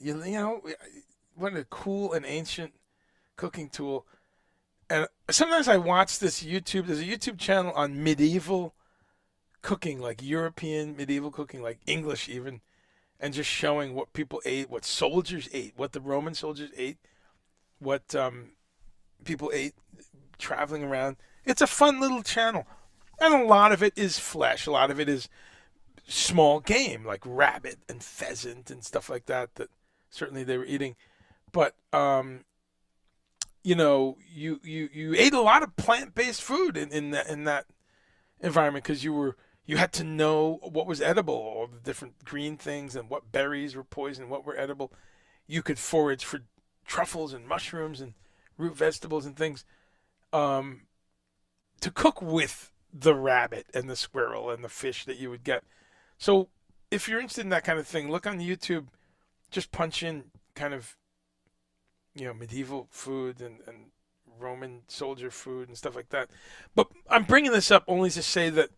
what a cool and ancient cooking tool. And sometimes I watch this YouTube. There's a YouTube channel on medieval cooking, like European medieval cooking, like English even, and just showing what people ate, what soldiers ate, what the Roman soldiers ate, what people ate traveling around. It's a fun little channel. And a lot of it is flesh. A lot of it is small game, like rabbit and pheasant and stuff like that certainly they were eating. But you ate a lot of plant-based food in that environment because you had to know what was edible, all the different green things and what berries were poison, what were edible. You could forage for truffles and mushrooms and root vegetables and things to cook with the rabbit and the squirrel and the fish that you would get. So if you're interested in that kind of thing, look on YouTube. Just punch in kind of medieval food and Roman soldier food and stuff like that. But I'm bringing this up only to say that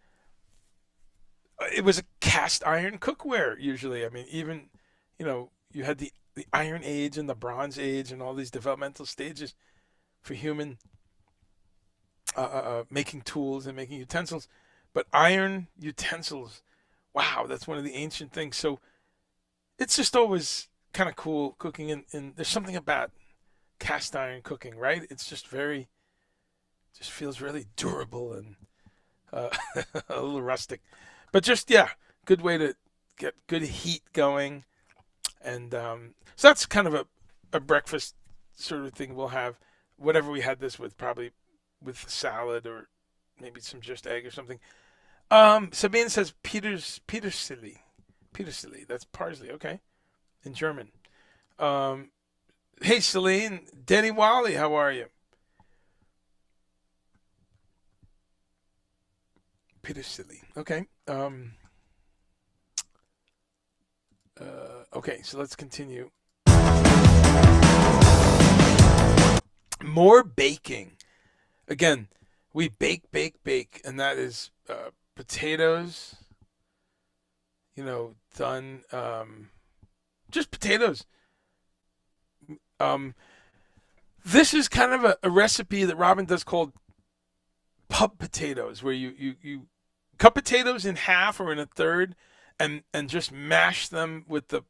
it was a cast iron cookware usually. I mean, even you had the Iron Age and the Bronze Age and all these developmental stages for human making tools and making utensils. But iron utensils, wow, that's one of the ancient things. So it's just always kind of cool cooking in there's something about cast iron cooking, right? It's just just feels really durable and a little rustic. But just, yeah, good way to get good heat going. And so that's kind of a breakfast sort of thing we'll have. whatever we had this with, probably with salad or maybe some just egg or something. Sabine says Petersilly. Petersilly. That's parsley. Okay, in German. Um, hey, Celine, Denny Wally, how are you? Petersilly. Okay. Okay, so let's continue. More baking. Again, we bake, and that is potatoes. Done. Just potatoes. Um, this is kind of a recipe that Robin does called pub potatoes, where you cut potatoes in half or in a third, and just mash them with the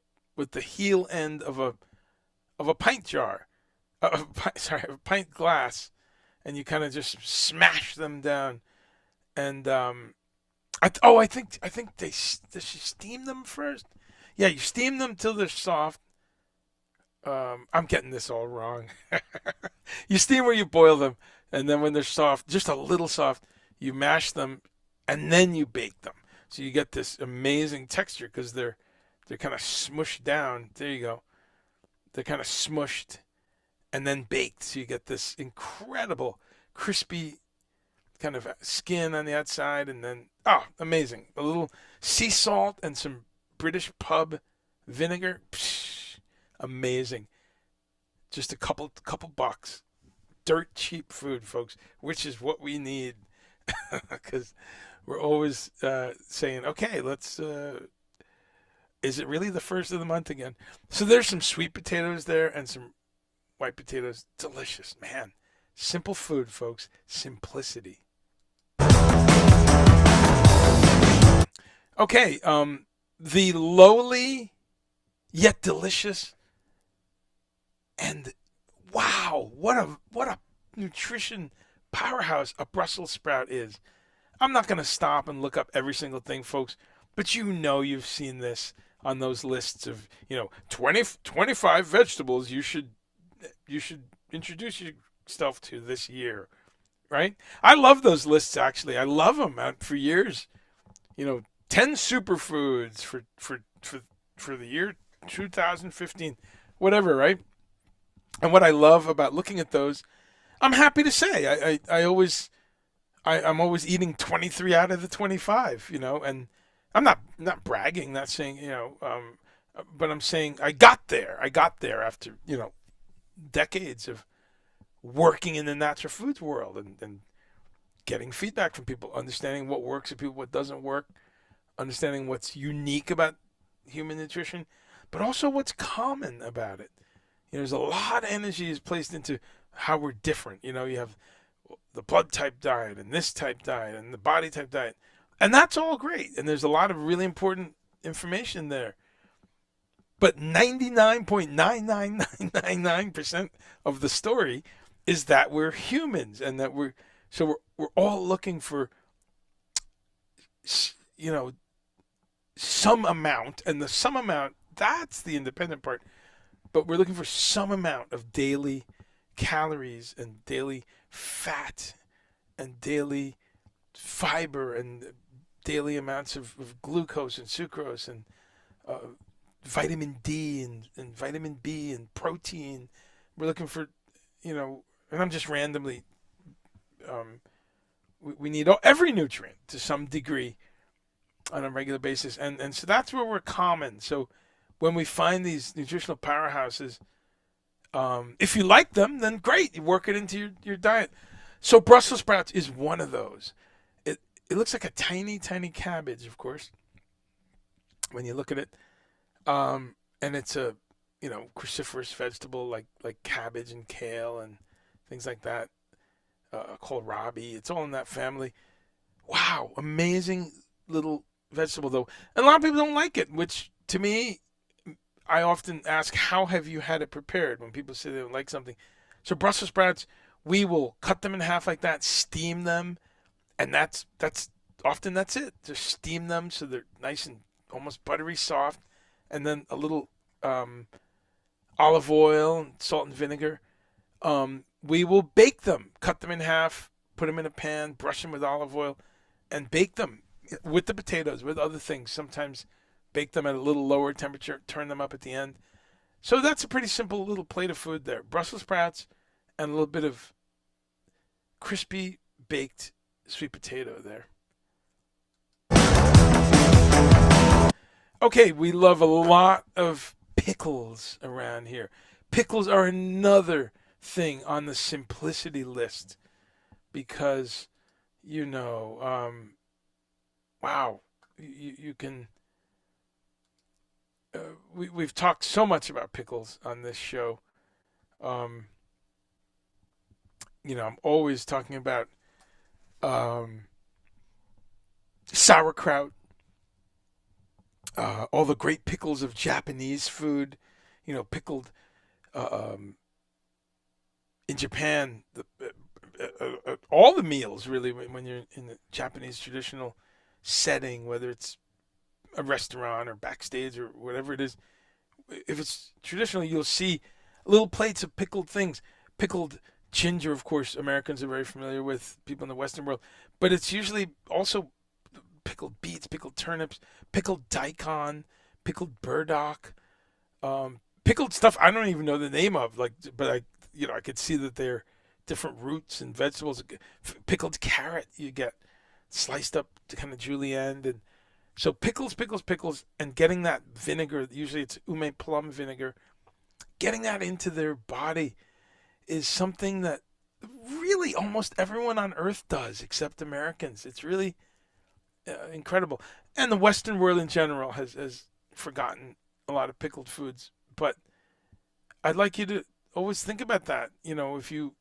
heel end of a pint jar, sorry, a pint glass, and you kind of just smash them down. And I think does she steam them first? Yeah, you steam them till they're soft. I'm getting this all wrong. You steam or you boil them, and then when they're soft, just a little soft, you mash them, and then you bake them. So you get this amazing texture because they're kind of smushed down. There you go. They're kind of smushed and then baked. So you get this incredible crispy kind of skin on the outside, and then amazing. A little sea salt and some British pub vinegar. Psh, amazing. Just a couple bucks. Dirt cheap food, folks, which is what we need because we're always saying, okay, let's. Is it really the first of the month again? So there's some sweet potatoes there and some white potatoes. Delicious, man. Simple food, folks. Simplicity. Okay, the lowly yet delicious, and wow, what a nutrition powerhouse a Brussels sprout is. I'm not going to stop and look up every single thing, folks, but you've seen this on those lists of, 25 vegetables you should introduce yourself to this year, right? I love those lists, actually. I love them for years. 10 superfoods for the year 2015, whatever, right? And what I love about looking at those, I'm happy to say I'm always eating 23 out of the 25, and I'm not bragging, not saying, but I'm saying I got there. I got there after, decades of working in the natural foods world, and getting feedback from people, understanding what works for people, what doesn't work, understanding what's unique about human nutrition, but also what's common about it. There's a lot of energy is placed into how we're different. You have the blood type diet and this type diet and the body type diet. And that's all great. And there's a lot of really important information there. But 99.99999% of the story is that we're humans, and that we're all looking for some amount, and the some amount, that's the independent part. But we're looking for some amount of daily calories and daily fat and daily fiber and daily amounts of glucose and sucrose and vitamin D and vitamin B and protein. We're looking for, and I'm just randomly, we need every nutrient to some degree on a regular basis. And so that's where we're common. So when we find these nutritional powerhouses, if you like them, then great. You work it into your diet. So Brussels sprouts is one of those. It looks like a tiny, tiny cabbage, of course, when you look at it. And it's a, cruciferous vegetable like cabbage and kale and things like that. Kohlrabi. It's all in that family. Wow, amazing little vegetable, though. And a lot of people don't like it, which to me, I often ask, how have you had it prepared when people say they don't like something? So Brussels sprouts, we will cut them in half like that, steam them, and that's often that's it. Just steam them so they're nice and almost buttery soft, and then a little olive oil, and salt and vinegar. we will bake them, cut them in half, put them in a pan, brush them with olive oil, and bake them with the potatoes, with other things. Sometimes bake them at a little lower temperature, turn them up at the end. So that's a pretty simple little plate of food there. Brussels sprouts and a little bit of crispy baked sweet potato there. Okay, we love a lot of pickles around here. Pickles are another thing on the simplicity list because, wow, you can. We've talked so much about pickles on this show. Um, I'm always talking about um, sauerkraut, all the great pickles of Japanese food, pickled in Japan, all the meals really when you're in the Japanese traditional setting, whether it's a restaurant or backstage or whatever it is, if it's traditional, you'll see little plates of pickled things. Pickled ginger, of course, Americans are very familiar with, people in the Western world, but it's usually also pickled beets, pickled turnips, pickled daikon, pickled burdock, pickled stuff I don't even know the name of. But I could see that they're different roots and vegetables. Pickled carrot you get sliced up to kind of julienne, and so pickles, pickles, pickles, and getting that vinegar. Usually it's ume plum vinegar. Getting that into their body is something that really almost everyone on earth does, except Americans. It's really incredible. And the Western world in general has forgotten a lot of pickled foods. But I'd like you to always think about that. If you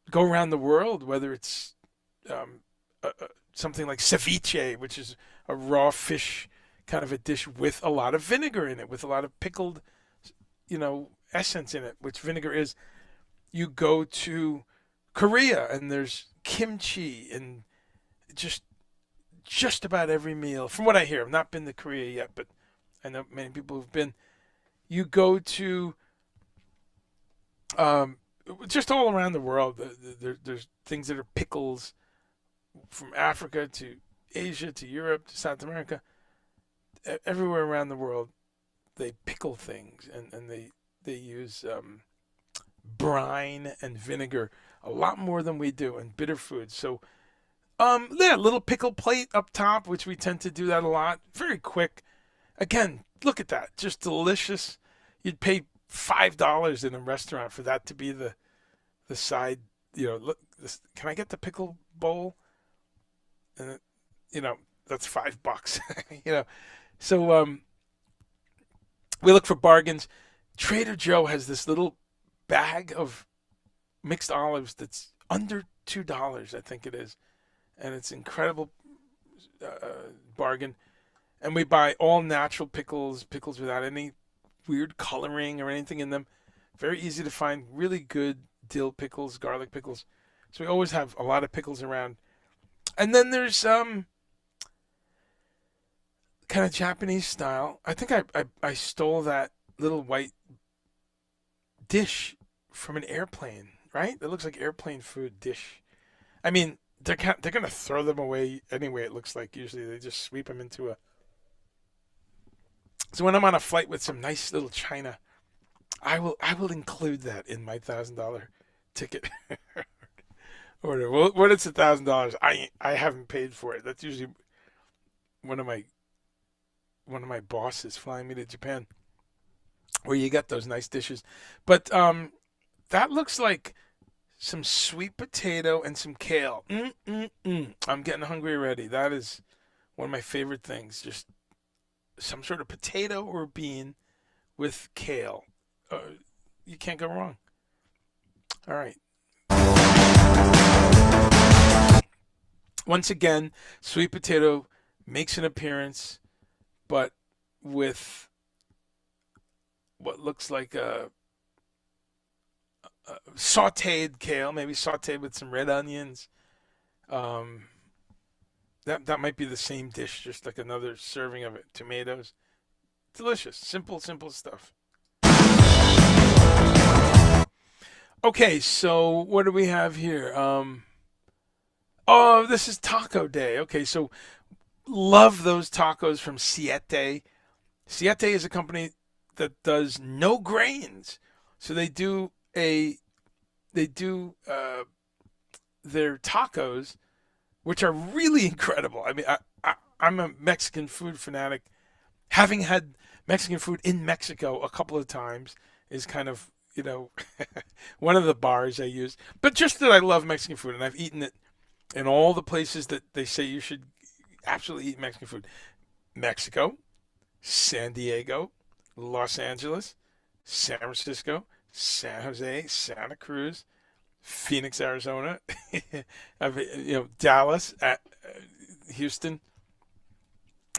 go around the world, whether it's something like ceviche, which is a raw fish kind of a dish with a lot of vinegar in it, with a lot of pickled, essence in it, which vinegar is. You go to Korea and there's kimchi and just about every meal. From what I hear, I've not been to Korea yet, but I know many people who've been. You go to just all around the world. There's things that are pickles, from Africa to Asia to Europe to South America. Everywhere around the world, they pickle things, and they use brine and vinegar a lot more than we do, and bitter foods. So, yeah, little pickle plate up top, which we tend to do that a lot. Very quick. Again, look at that, just delicious. You'd pay $5 in a restaurant for that to be the side. Look, can I get the pickle bowl? And that's $5. So we look for bargains. Trader Joe has this little bag of mixed olives that's under $2, I think it is, and it's incredible bargain. And we buy all natural pickles without any weird coloring or anything in them. Very easy to find, really good dill pickles, garlic pickles. So we always have a lot of pickles around. And then there's kind of Japanese style. I think I stole that little white dish from an airplane, right? It looks like airplane food dish. I mean, they're gonna throw them away anyway. It looks like usually they just sweep them into a. So when I'm on a flight with some nice little china, I will include that in my $1,000 ticket order. Well, when it's $1,000, I haven't paid for it. That's usually one of my bosses flying me to Japan, where you get those nice dishes. But that looks like some sweet potato and some kale. I'm getting hungry already. That is one of my favorite things. Just some sort of potato or bean with kale. You can't go wrong. All right. Once again, sweet potato makes an appearance, but with what looks like a sautéed kale, maybe sautéed with some red onions. That might be the same dish, just like another serving of it. Tomatoes, delicious, simple stuff. Okay, so what do we have here? Oh, this is Taco Day. Okay, so love those tacos from Siete. Siete is a company that does no grains, so they do their tacos, which are really incredible. I mean, I'm a Mexican food fanatic. Having had Mexican food in Mexico a couple of times is kind of, one of the bars I use. But just that I love Mexican food, and I've eaten it in all the places that they say you should absolutely eat Mexican food. Mexico, San Diego, Los Angeles, San Francisco, San Jose, Santa Cruz, Phoenix, Arizona, Dallas, Houston,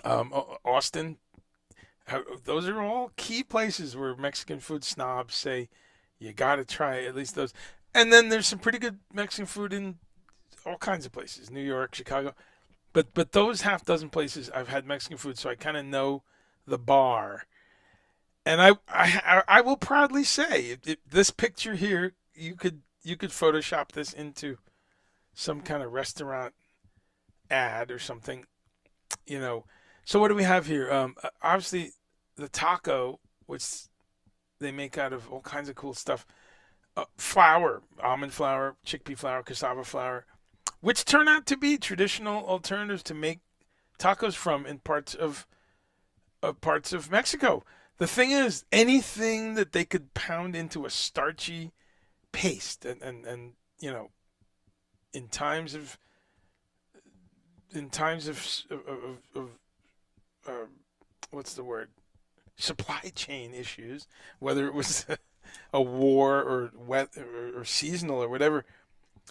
Austin. Those are all key places where Mexican food snobs say you got to try at least those. And then there's some pretty good Mexican food in all kinds of places, New York, Chicago. But those half dozen places I've had Mexican food, so I kind of know the bar. And I will proudly say this picture here, you could Photoshop this into some kind of restaurant ad or something, you know. So what do we have here? Obviously, the taco, which they make out of all kinds of cool stuff. Flour, almond flour, chickpea flour, cassava flour, which turn out to be traditional alternatives to make tacos from in parts of Mexico. The thing is, anything that they could pound into a starchy paste, and in times of of uh, what's the word, supply chain issues, whether it was a war or wet or seasonal or whatever.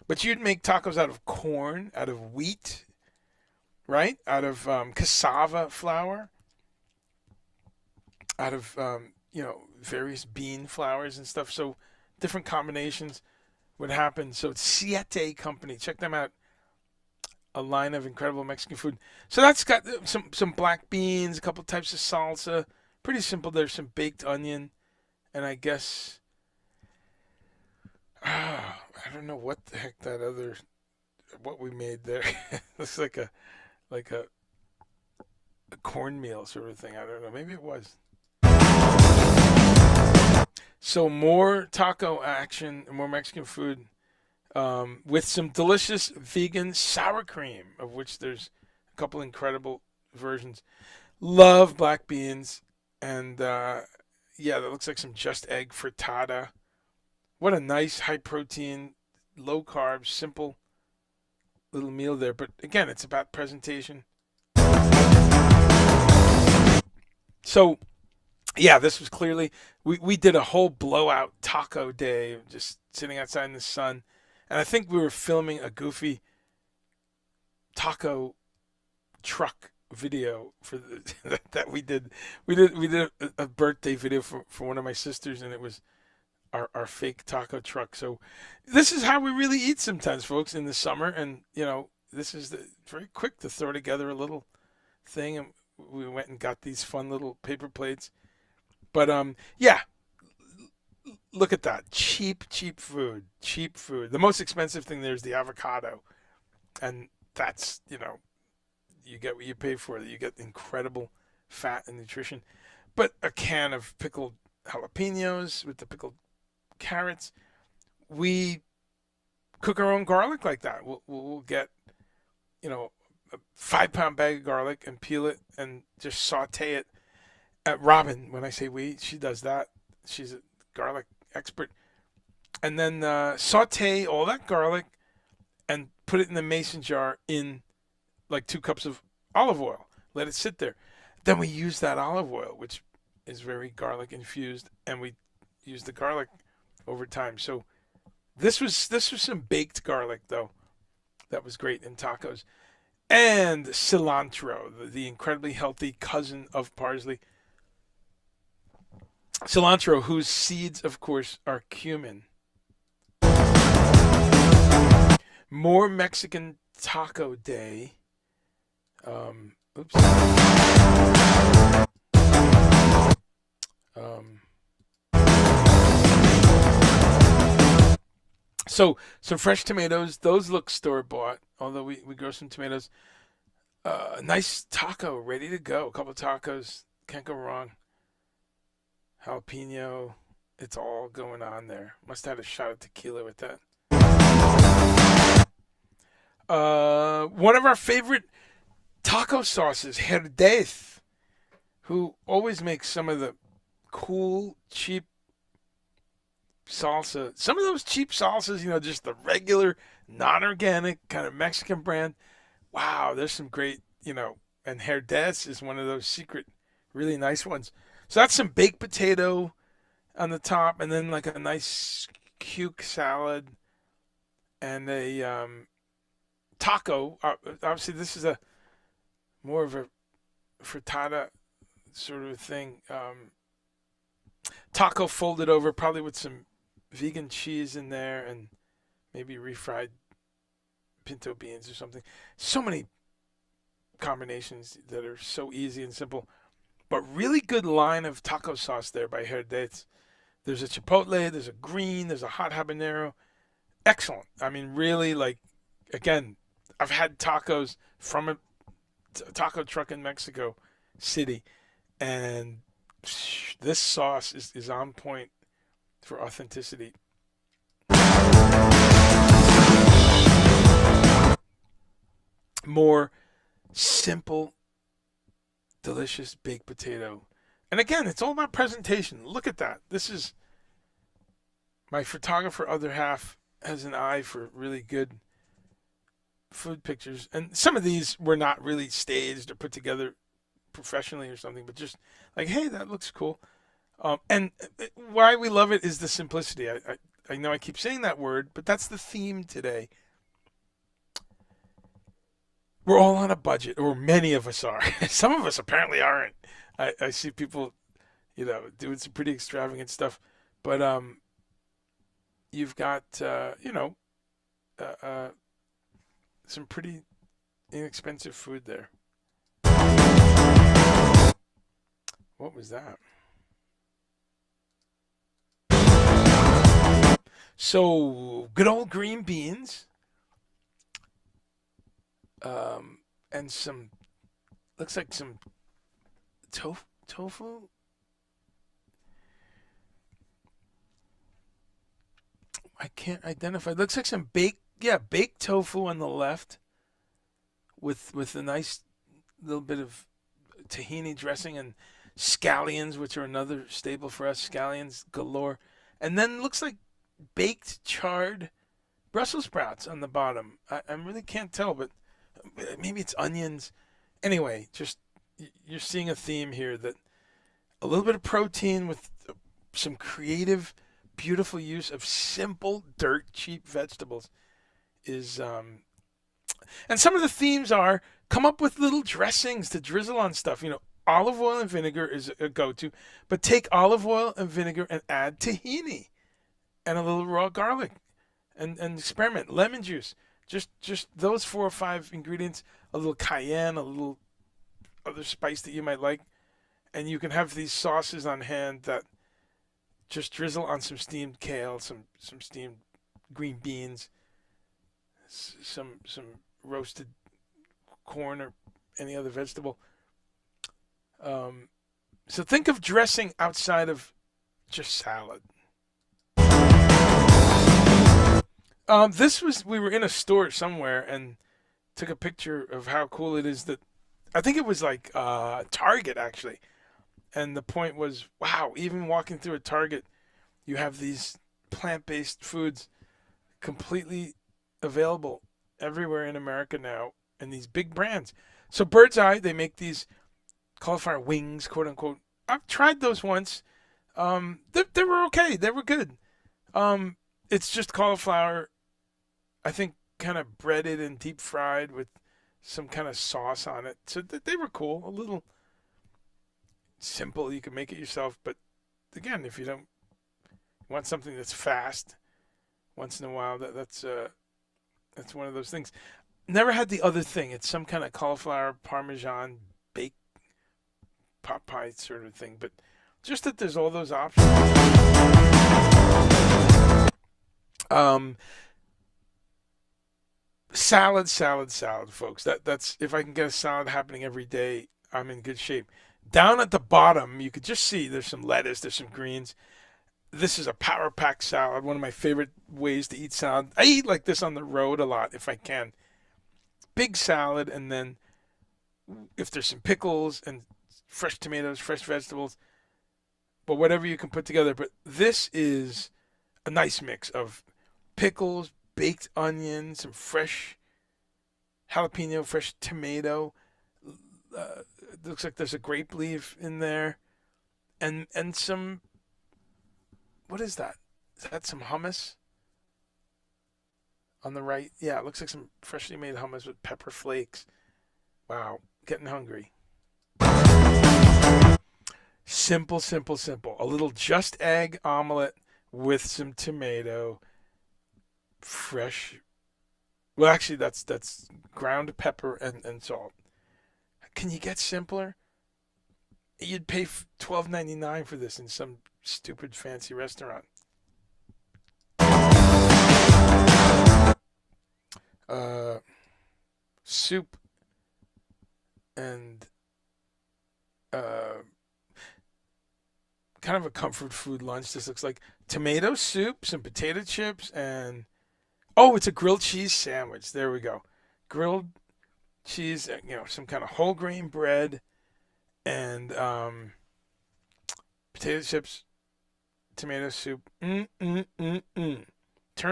But you'd make tacos out of corn, out of wheat, right? Out of cassava flour, out of various bean flours and stuff. So different combinations would happen. So it's Siete Company. Check them out. A line of incredible Mexican food. So that's got some black beans, a couple types of salsa. Pretty simple. There's some baked onion, and I guess I don't know what the heck what we made there. Looks like a cornmeal sort of thing. I don't know. Maybe it was. So more taco action, more Mexican food, with some delicious vegan sour cream, of which there's a couple incredible versions. Love black beans, and yeah, that looks like some just egg frittata. What a nice high protein, low carb, simple little meal there. But again, it's about presentation. So yeah, this was clearly we did a whole blowout taco day, just sitting outside in the sun, and I think we were filming a goofy taco truck video for that we did. We did a birthday video for one of my sisters, and it was our fake taco truck. So this is how we really eat sometimes, folks, in the summer, and this is very quick to throw together a little thing, and we went and got these fun little paper plates. But yeah, look at that. Cheap food. Cheap food. The most expensive thing there is the avocado. And that's, you get what you pay for. You get incredible fat and nutrition. But a can of pickled jalapenos with the pickled carrots. We cook our own garlic like that. We'll get, a 5 pound bag of garlic and peel it and just saute it. Robin, when I say we, she does that. She's a garlic expert. And then saute all that garlic and put it in the mason jar in like 2 cups of olive oil. Let it sit there. Then we use that olive oil, which is very garlic infused, and we use the garlic over time. So this was some baked garlic though. That was great in tacos. And cilantro, the incredibly healthy cousin of parsley. Cilantro, whose seeds, of course, are cumin. More Mexican Taco Day. Oops. Um, So some fresh tomatoes. Those look store bought. Although we grow some tomatoes. A nice taco ready to go. A couple of tacos. Can't go wrong. Jalapeno. It's all going on there. Must have had a shot of tequila with that. One of our favorite taco sauces, Herdez, who always makes some of the cool, cheap salsa. Some of those cheap salsas, just the regular, non-organic kind of Mexican brand. Wow, there's some great, and Herdez is one of those secret, really nice ones. So that's some baked potato on the top, and then like a nice cuke salad and a taco. Obviously, this is a more of a frittata sort of thing. Taco folded over, probably with some vegan cheese in there and maybe refried pinto beans or something. So many combinations that are so easy and simple, but really good line of taco sauce there by Herdez. There's a chipotle, there's a green, there's a hot habanero. Excellent. I mean, really, like, again, I've had tacos from a taco truck in Mexico City, and this sauce is on point for authenticity. More simple, delicious baked potato. And again, it's all about presentation. Look at that. This is my photographer, other half, has an eye for really good food pictures. And some of these were not really staged or put together professionally or something, but just like, hey, that looks cool. And why we love it is the simplicity. I know I keep saying that word, but that's the theme today. We're all on a budget, or many of us are. Some of us apparently aren't. I see people, doing some pretty extravagant stuff, but you've got some pretty inexpensive food there. What was that? So good old green beans, and some looks like some tofu. I can't identify. It looks like some baked tofu on the left, with a nice little bit of tahini dressing and scallions, which are another staple for us. Scallions galore, and then looks like baked charred Brussels sprouts on the bottom. I really can't tell, but maybe it's onions. Anyway, just you're seeing a theme here that a little bit of protein with some creative, beautiful use of simple, dirt cheap vegetables is and some of the themes are come up with little dressings to drizzle on stuff. Olive oil and vinegar is a go-to, but take olive oil and vinegar and add tahini and a little raw garlic and experiment. Lemon juice. Just those 4 or 5 ingredients, a little cayenne, a little other spice that you might like, and you can have these sauces on hand that just drizzle on some steamed kale, some steamed green beans, some roasted corn or any other vegetable. So think of dressing outside of just salad. We were in a store somewhere and took a picture of how cool it is that I think it was like Target actually. And the point was, wow, even walking through a Target, you have these plant-based foods completely available everywhere in America now, and these big brands. So Bird's Eye, they make these cauliflower wings, quote unquote. I've tried those once. They were okay. They were good. It's just cauliflower, I think, kind of breaded and deep fried with some kind of sauce on it. So they were cool. A little simple. You can make it yourself. But again, if you don't want something that's fast once in a while, that's one of those things. Never had the other thing. It's some kind of cauliflower parmesan baked pot pie sort of thing. But just that there's all those options. Um, salad, folks. That's if I can get a salad happening every day, I'm in good shape. Down at the bottom, you could just see there's some lettuce, there's some greens. This is a power pack salad. One of my favorite ways to eat salad. I eat like this on the road a lot if I can. Big salad, and then if there's some pickles and fresh tomatoes, fresh vegetables, but whatever you can put together. But this is a nice mix of pickles, baked onion, some fresh jalapeno, fresh tomato. It looks like there's a grape leaf in there, and some, what is that? Is that some hummus on the right? Yeah, it looks like some freshly made hummus with pepper flakes. Wow, getting hungry. Simple, simple, simple. A little just egg omelet with some tomato, fresh. Well, actually, that's ground pepper and salt. Can you get simpler? You'd pay $12.99 for this in some stupid fancy restaurant. Uh, Soup and uh, kind of a comfort food lunch. This looks like tomato soup, some potato chips, and oh, it's a grilled cheese sandwich. There we go. Grilled cheese, some kind of whole grain bread, and potato chips, tomato soup. Turn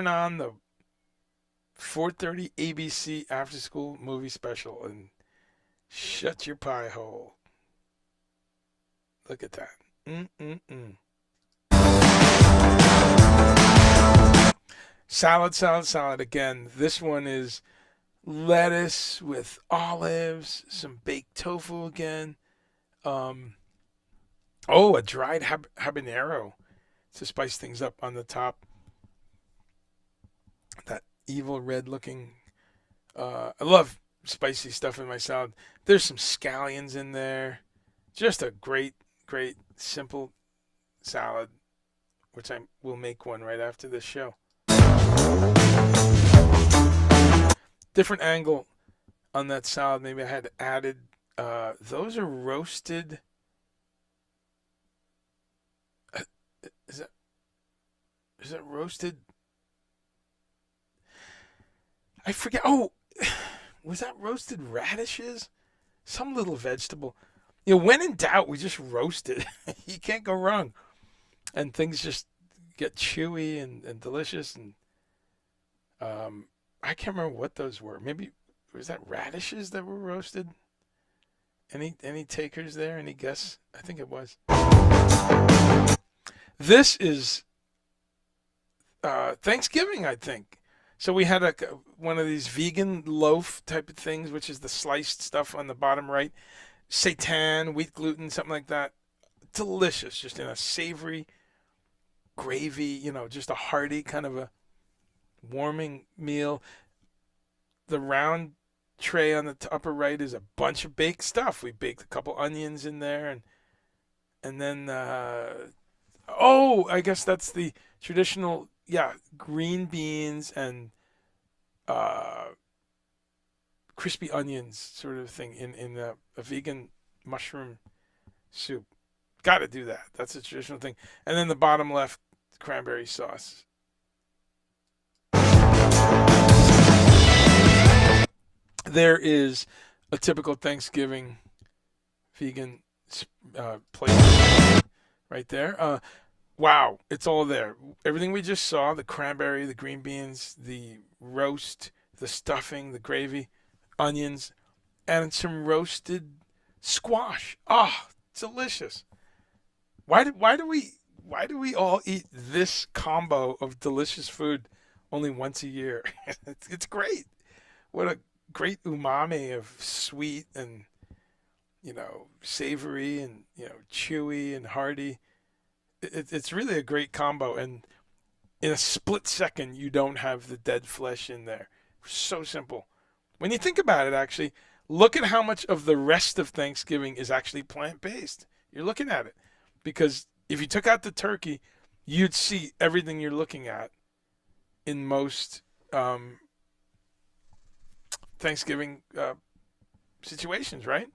on the 4:30 ABC after school movie special and shut your pie hole. Look at that. Mm-mm-mm. Salad, salad, salad. Again, this one is lettuce with olives, some baked tofu again. Um, a dried habanero to spice things up on the top. That evil red looking. I love spicy stuff in my salad. There's some scallions in there. Just a great, great, simple salad, which I will make one right after this show. Different angle on that salad. Maybe I had added. Those are roasted. Is that roasted? I forget. Oh, was that roasted radishes? Some little vegetable. When in doubt, we just roast it. You can't go wrong. And things just get chewy and delicious. And I can't remember what those were. Maybe, was that radishes that were roasted? Any takers there? Any guess? I think it was. This is Thanksgiving, I think. So we had one of these vegan loaf type of things, which is the sliced stuff on the bottom right. Seitan, wheat gluten, something like that. Delicious, just in a savory gravy, just a hearty kind of a warming meal. The round tray on the upper right is a bunch of baked stuff. We baked a couple onions in there, and then I guess that's the traditional, green beans and crispy onions sort of thing in a vegan mushroom soup. Got to do that. That's a traditional thing. And then the bottom left, cranberry sauce. There is a typical Thanksgiving vegan plate right there. Wow, it's all there. Everything we just saw, the cranberry, the green beans, the roast, the stuffing, the gravy, onions, and some roasted squash. Ah, delicious. Why do we all eat this combo of delicious food only once a year? It's great. What a great umami of sweet and savory and chewy and hearty. It's really a great combo, and in a split second you don't have the dead flesh in there. So simple. When you think about it, actually, look at how much of the rest of Thanksgiving is actually plant-based. You're looking at it. Because if you took out the turkey, you'd see everything you're looking at in most um, Thanksgiving situations, right?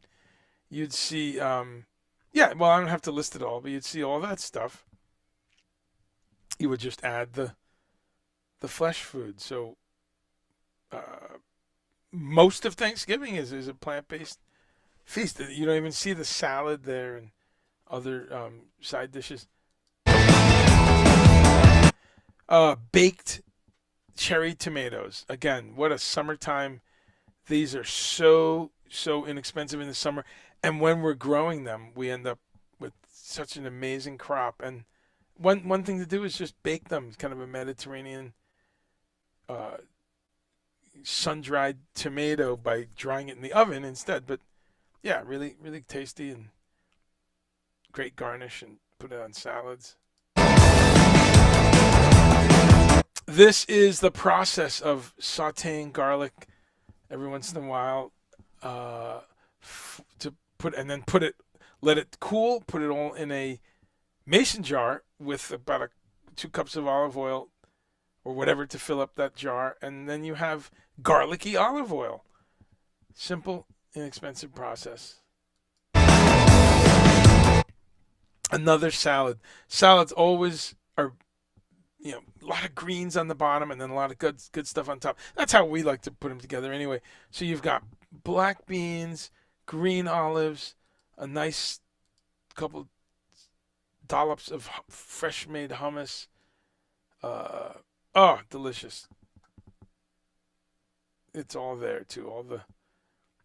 You'd see, yeah. Well, I don't have to list it all, but you'd see all that stuff. You would just add the flesh food. So uh, most of Thanksgiving is a plant based feast. You don't even see the salad there and other side dishes. Baked cherry tomatoes. Again, what a summertime. These are so inexpensive in the summer, and when we're growing them, we end up with such an amazing crop. And one thing to do is just bake them. It's kind of a Mediterranean uh, sun dried tomato by drying it in the oven instead. But yeah, really tasty and great garnish, and put it on salads. This is the process of sautéing garlic every once in a while to put, and then let it cool, put it all in a mason jar with about 2 cups of olive oil or whatever to fill up that jar, and then you have garlicky olive oil. Simple, inexpensive process. Another salad. Salads always are, a lot of greens on the bottom and then a lot of good stuff on top. That's how we like to put them together anyway. So you've got black beans, green olives, a nice couple dollops of fresh made hummus. Oh, delicious. It's all there too. All the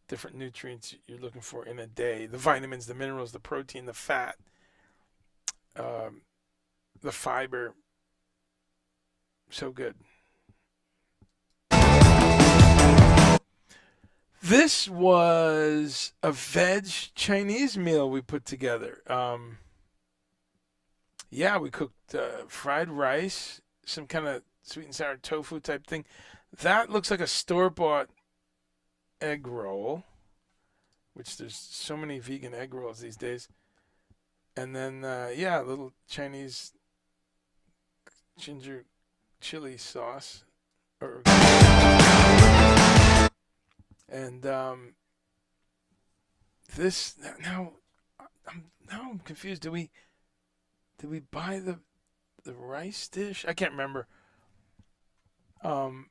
different nutrients you're looking for in a day: the vitamins, the minerals, the protein, the fat, um, the fiber. So good. This was a veg Chinese meal we put together. Yeah, we cooked fried rice, some kind of sweet and sour tofu type thing. That looks like a store bought egg roll, which there's so many vegan egg rolls these days. And then, yeah, a little Chinese ginger chili sauce. And this now I'm confused. Did we buy the rice dish? I can't remember. Um,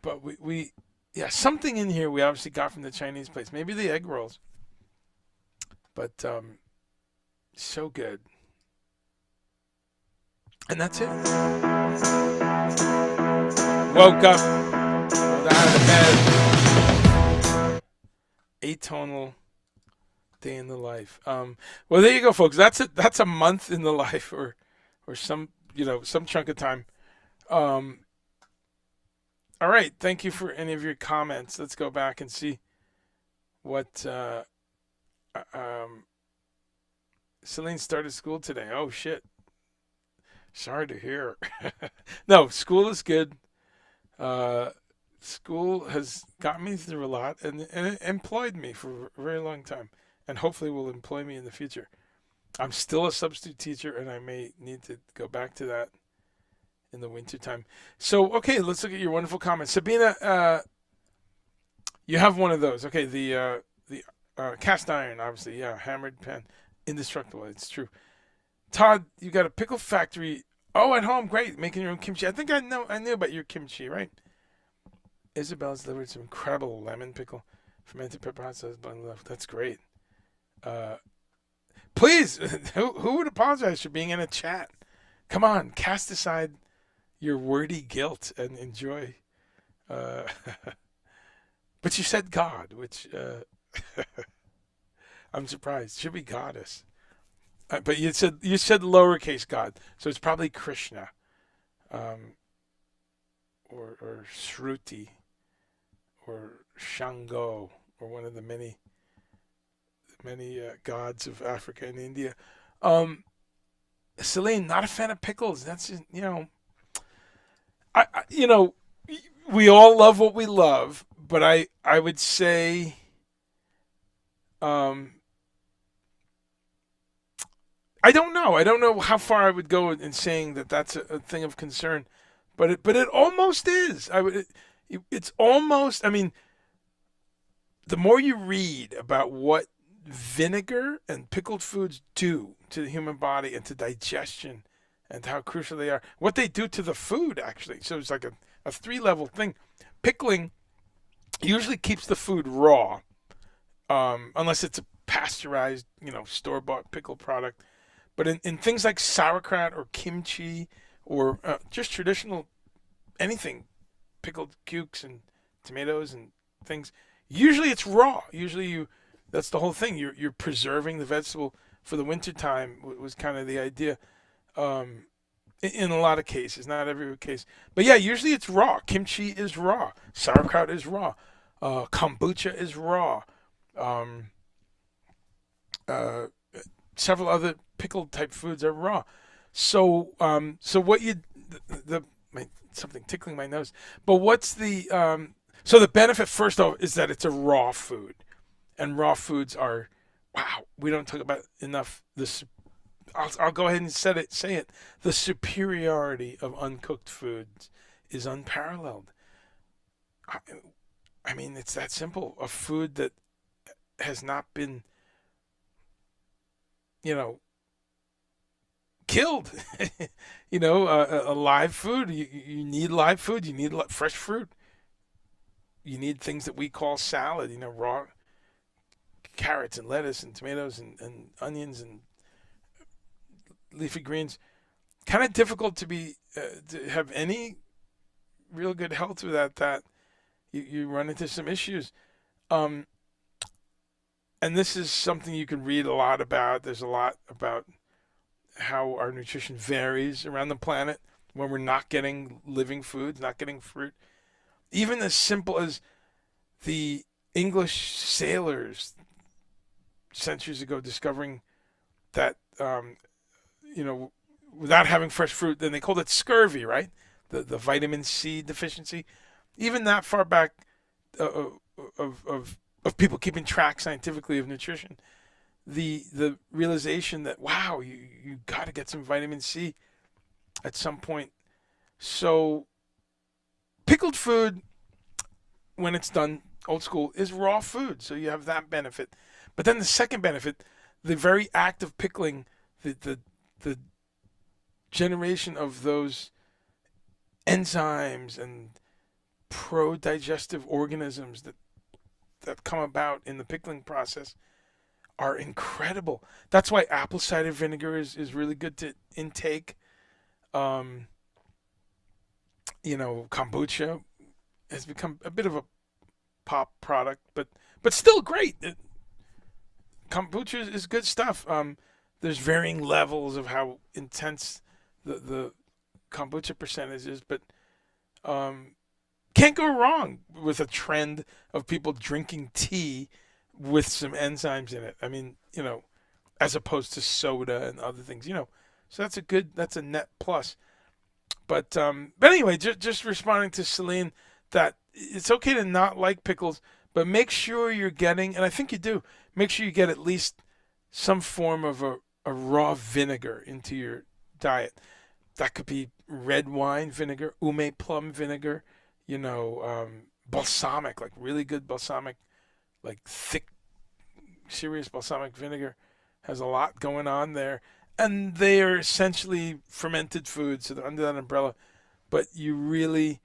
but we yeah, something in here we obviously got from the Chinese place. Maybe the egg rolls. But so good. And that's it. Woke up, rolled out of bed. Atonal day in the life. Well, there you go, folks. That's a month in the life, or some some chunk of time. Um, all right. Thank you for any of your comments. Let's go back and see what Celine started school today. Oh shit. Sorry to hear. No, school is good. Uh, School has got me through a lot, and it employed me for a very long time, and hopefully will employ me in the future. I'm still a substitute teacher, and I may need to go back to that in the wintertime. So, okay, let's look at your wonderful comments. Sabina, you have one of those. Okay, the cast iron, obviously, yeah, hammered pan, indestructible. It's true. Todd, you got a pickle factory. Oh, at home, great, making your own kimchi. I think I knew about your kimchi, right? Isabel's delivered some incredible lemon pickle, fermented pepper hot sauce, blended left. That's great. Uh, Please, who would apologize for being in a chat? Come on, cast aside your wordy guilt and enjoy. Uh, but you said God, which I'm surprised. Should be goddess. But you said lowercase God, so it's probably Krishna, um, or Shruti, or Shango, or one of the many gods of Africa and India. Um, Celine, not a fan of pickles. That's just, I we all love what we love, but I would say, um, I don't know. I don't know how far I would go in saying that that's a thing of concern, but it almost is. It's almost. I mean, the more you read about what vinegar and pickled foods do to the human body and to digestion and how crucial they are, what they do to the food actually. So it's like a three-level thing. Pickling usually keeps the food raw, unless it's a pasteurized, store-bought pickle product. But in things like sauerkraut or kimchi or just traditional anything, pickled cukes and tomatoes and things, usually it's raw. Usually that's the whole thing. You're preserving the vegetable for the winter time was kind of the idea. Um, in a lot of cases, not every case, but yeah, usually it's raw. Kimchi is raw. Sauerkraut is raw. Kombucha is raw. Um, uh, Several other pickled type foods are raw. So what you something tickling my nose. But what's the so the benefit first off is that it's a raw food, and raw foods are wow. We don't talk about enough this. I'll go ahead and say it. The superiority of uncooked foods is unparalleled. I, I mean, it's that simple. A food that has not been, you know, killed. A live food. You need live food. You need fresh fruit. You need things that we call salad. Raw carrots and lettuce and tomatoes and onions and leafy greens. Kind of difficult to have any real good health without that. You run into some issues. Um, and this is something you can read a lot about. There's a lot about how our nutrition varies around the planet when we're not getting living foods, not getting fruit. Even as simple as the English sailors centuries ago discovering that, without having fresh fruit, then they called it scurvy, right? The vitamin C deficiency. Even that far back of people keeping track scientifically of nutrition, the realization that wow, you got to get some vitamin C at some point. So pickled food, when it's done old school, is raw food. So you have that benefit. But then the second benefit, the very act of pickling, the generation of those enzymes and pro-digestive organisms that come about in the pickling process are incredible. That's why apple cider vinegar is really good to intake. Um, Kombucha has become a bit of a pop product, but still great. Kombucha is good stuff. There's varying levels of how intense the kombucha percentage is, but can't go wrong with a trend of people drinking tea with some enzymes in it. I mean, as opposed to soda and other things, So that's a net plus. But anyway, just responding to Celine, that it's okay to not like pickles, but make sure you're getting, and I think you do, make sure you get at least some form of a raw vinegar into your diet. That could be red wine vinegar, ume plum vinegar, balsamic, like really good balsamic, like thick, serious balsamic vinegar has a lot going on there. And they are essentially fermented foods, so they're under that umbrella. But you really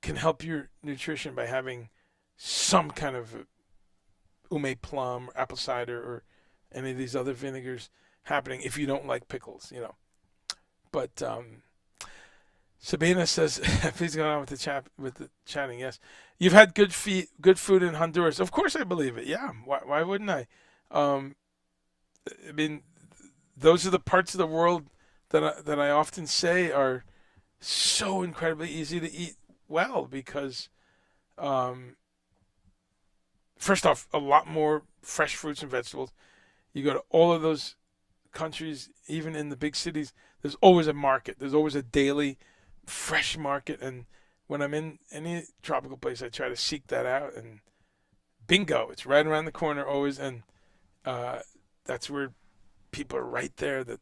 can help your nutrition by having some kind of ume plum or apple cider or any of these other vinegars happening if you don't like pickles. But Sabina says, please go on with the chatting. Yes, you've had good food in Honduras. Of course, I believe it. Yeah, why wouldn't I? Um, I mean, those are the parts of the world that I often say are so incredibly easy to eat well because, first off, a lot more fresh fruits and vegetables. You go to all of those countries, even in the big cities, there's always a market. There's always a daily fresh market. And when I'm in any tropical place, I try to seek that out. And bingo, it's right around the corner always. And that's where people are right there that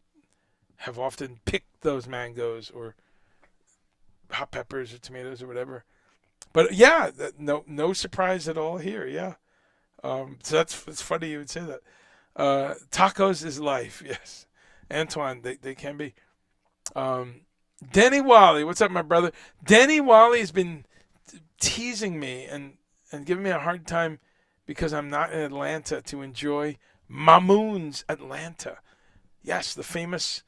have often picked those mangoes or hot peppers or tomatoes or whatever. But yeah, no surprise at all here. Yeah. So it's funny you would say that. Tacos is life. Yes, Antoine, they can be. Um, Denny Wally, what's up, my brother? Denny Wally has been teasing me and giving me a hard time because I'm not in Atlanta to enjoy Mamoon's Atlanta. Yes, the famous,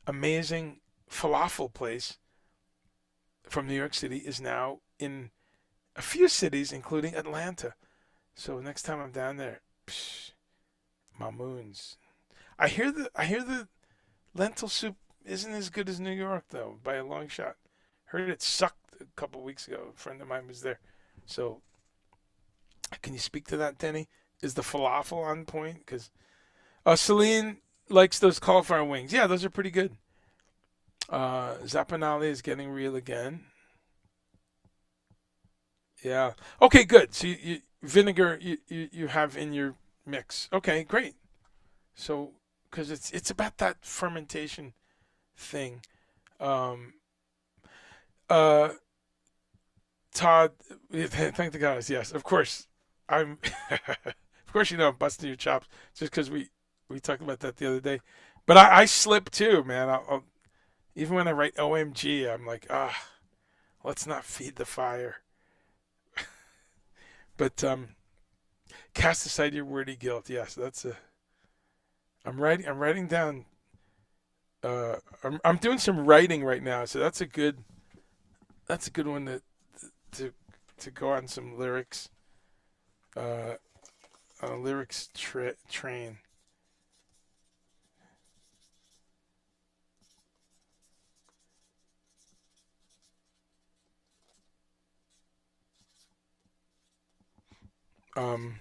amazing falafel place from New York City is now in a few cities, including Atlanta. So next time I'm down there, psh, Mamoon's. I hear the lentil soup isn't as good as New York though, by a long shot. Heard it sucked a couple weeks ago. A friend of mine was there. So can you speak to that, Denny? Is the falafel on point? Because Celine likes those cauliflower wings. Yeah, those are pretty good. Zapanali is getting real again. Yeah. Okay, good. So vinegar you have in your mix. Okay, great. So because it's about that fermentation thing. Um, uh, Todd, thank the guys. Yes, of course. I'm. Of course, I'm busting your chops just because we talked about that the other day. But I slip too, man. Even when I write OMG, I'm like, let's not feed the fire. But cast aside your wordy guilt. Yes, that's a. I'm writing down. I'm doing some writing right now, so that's a good one to to go on some lyrics. Uh, on a lyrics train. Um,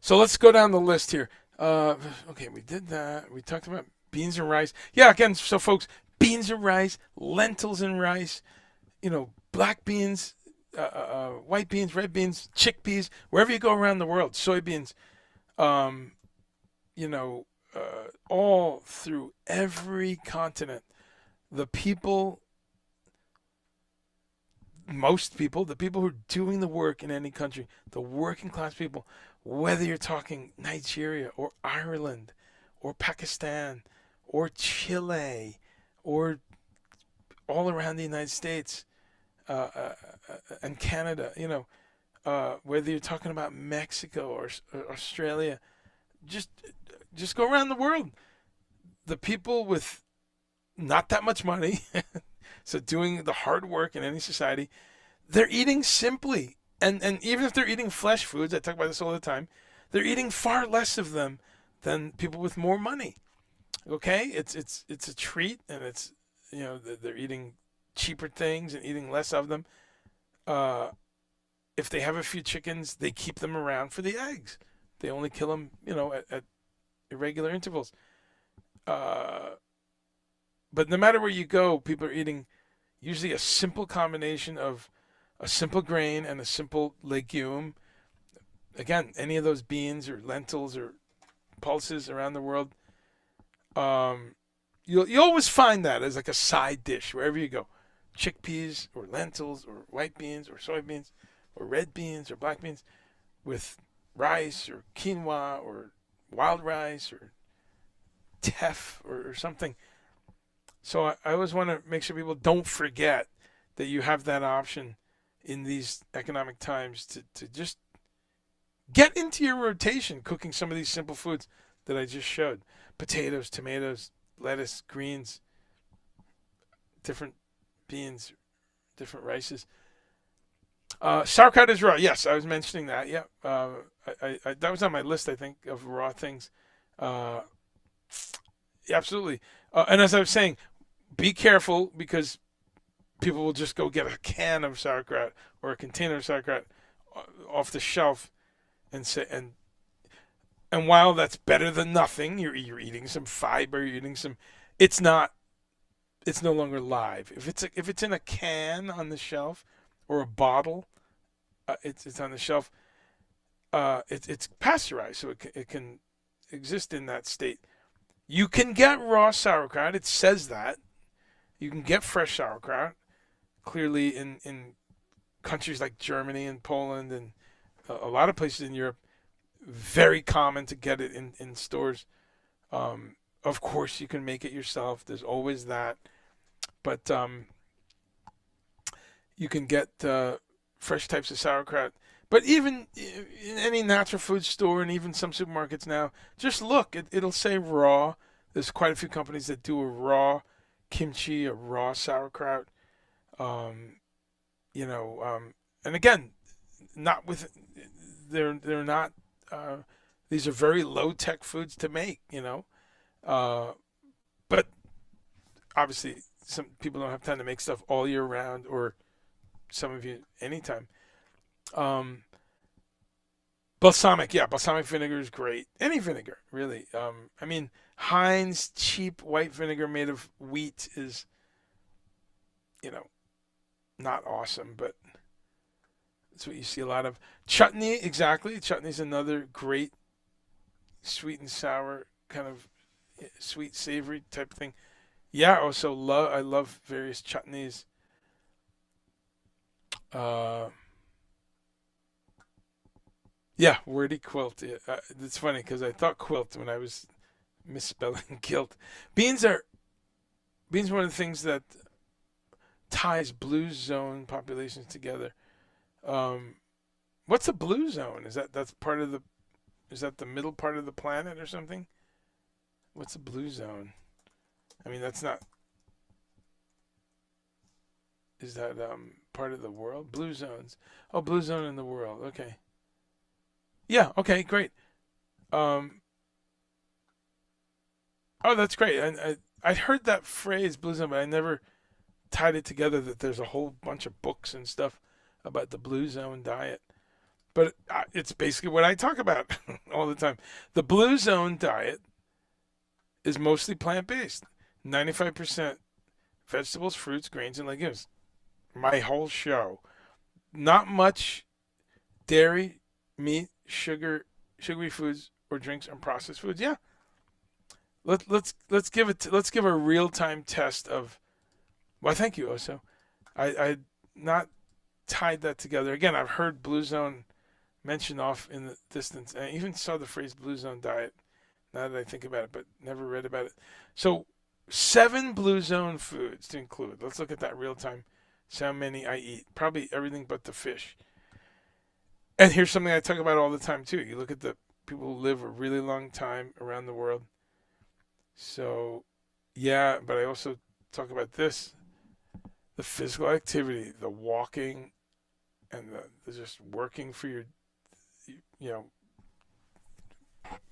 so let's go down the list here. Okay, we did that. We talked about beans and rice. Yeah, again, so folks, beans and rice, lentils and rice. Black beans, white beans, red beans, chickpeas. Wherever you go around the world, soybeans. Um, all through every continent, the people, most people, the people who are doing the work in any country, the working class people, whether you're talking Nigeria or Ireland or Pakistan or Chile or all around the United States and Canada, whether you're talking about Mexico or Australia, just just go around the world. The people with not that much money, so doing the hard work in any society, they're eating simply. And even if they're eating flesh foods, I talk about this all the time, they're eating far less of them than people with more money. Okay, it's a treat, and it's they're eating cheaper things and eating less of them. Uh, if they have a few chickens, they keep them around for the eggs. They only kill them, at irregular intervals. Uh, but no matter where you go, people are eating usually a simple combination of a simple grain and a simple legume. Again, any of those beans or lentils or pulses around the world, um, you always find that as like a side dish wherever you go. Chickpeas or lentils or white beans or soybeans or red beans or black beans with rice or quinoa or wild rice or teff or something. So I always want to make sure people don't forget that you have that option in these economic times to just get into your rotation cooking some of these simple foods that I just showed. Potatoes, tomatoes, lettuce, greens, different beans, different rices. Sauerkraut is raw. Yes, I was mentioning that. Yeah, that was on my list. I think of raw things. Uh, yeah, absolutely. And as I was saying, be careful because people will just go get a can of sauerkraut or a container of sauerkraut off the shelf and say and while that's better than nothing, you're eating some fiber, you're eating some. It's not. It's no longer live. If it's in a can on the shelf or a bottle, it's on the shelf. it's pasteurized, so it can exist in that state. You can get raw sauerkraut. It says that you can get fresh sauerkraut. Clearly, in countries like Germany and Poland and a lot of places in Europe, very common to get it in stores. Of course, you can make it yourself. There's always that, but you can get fresh types of sauerkraut. But even in any natural food store and even some supermarkets now, just look. It'll say raw. There's quite a few companies that do a raw kimchi, a raw sauerkraut. Um, and again, not with they're not. These are very low tech foods to make. Uh, but obviously, some people don't have time to make stuff all year round, or some of you anytime. Um, balsamic vinegar is great. Any vinegar, really. I mean, Heinz cheap white vinegar made of wheat is, you know, not awesome, but that's what you see a lot of. Chutney, exactly. Chutney's another great sweet and sour kind of sweet savory type thing. Yeah, also I love various chutneys. Uh, yeah, wordy quilt. Yeah, it's funny because I thought quilt when I was misspelling guilt. Beans are beans are one of the things that ties blue zone populations together. Um, what's a blue zone? That's part of the is that the middle part of the planet or something? What's a blue zone? I mean, that's not is that part of the world? Blue zones. Oh, blue zone in the world. Okay. Yeah. Okay. Great. Um. Oh, that's great. I heard that phrase blue zone, but I never tied it together that there's a whole bunch of books and stuff about the blue zone diet. But it's basically what I talk about all the time. The blue zone diet is mostly plant based. 95% vegetables, fruits, grains, and legumes. My whole show. Not much dairy, meat, sugary foods or drinks and processed foods. Yeah. Let's give a real time test of. Well, thank you, Oso. I not tied that together. Again, I've heard Blue Zone mentioned off in the distance, and I even saw the phrase Blue Zone diet. Now that I think about it, but never read about it. So, 7 Blue Zone foods to include. Let's look at that real time. See how many I eat. Probably everything but the fish. And here's something I talk about all the time too. You look at the people who live a really long time around the world. So, yeah, but I also talk about this: the physical activity, the walking, and the just working for your, you know,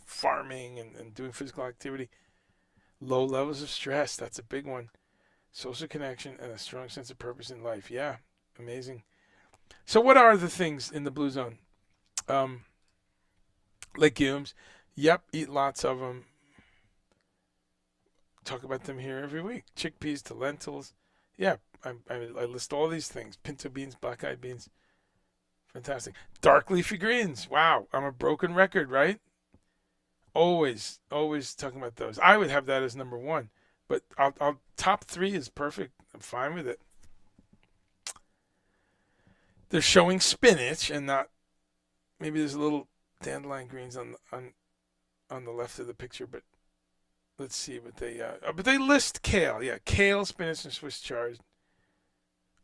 farming and doing physical activity. Low levels of stress, that's a big one. Social connection and a strong sense of purpose in life. Yeah, amazing. So, what are the things in the blue zone? Um, legumes. Yep, eat lots of them. Talk about them here every week. Chickpeas to lentils. Yeah, I list all these things: pinto beans, black eyed beans. Fantastic. Dark leafy greens. Wow, I'm a broken record, right? Always talking about those. I would have that as number one, but I'll top three is perfect. I'm fine with it. They're showing spinach and not maybe there's a little dandelion greens on the left of the picture, but let's see what they. But they list kale. Yeah, kale, spinach, and Swiss chard.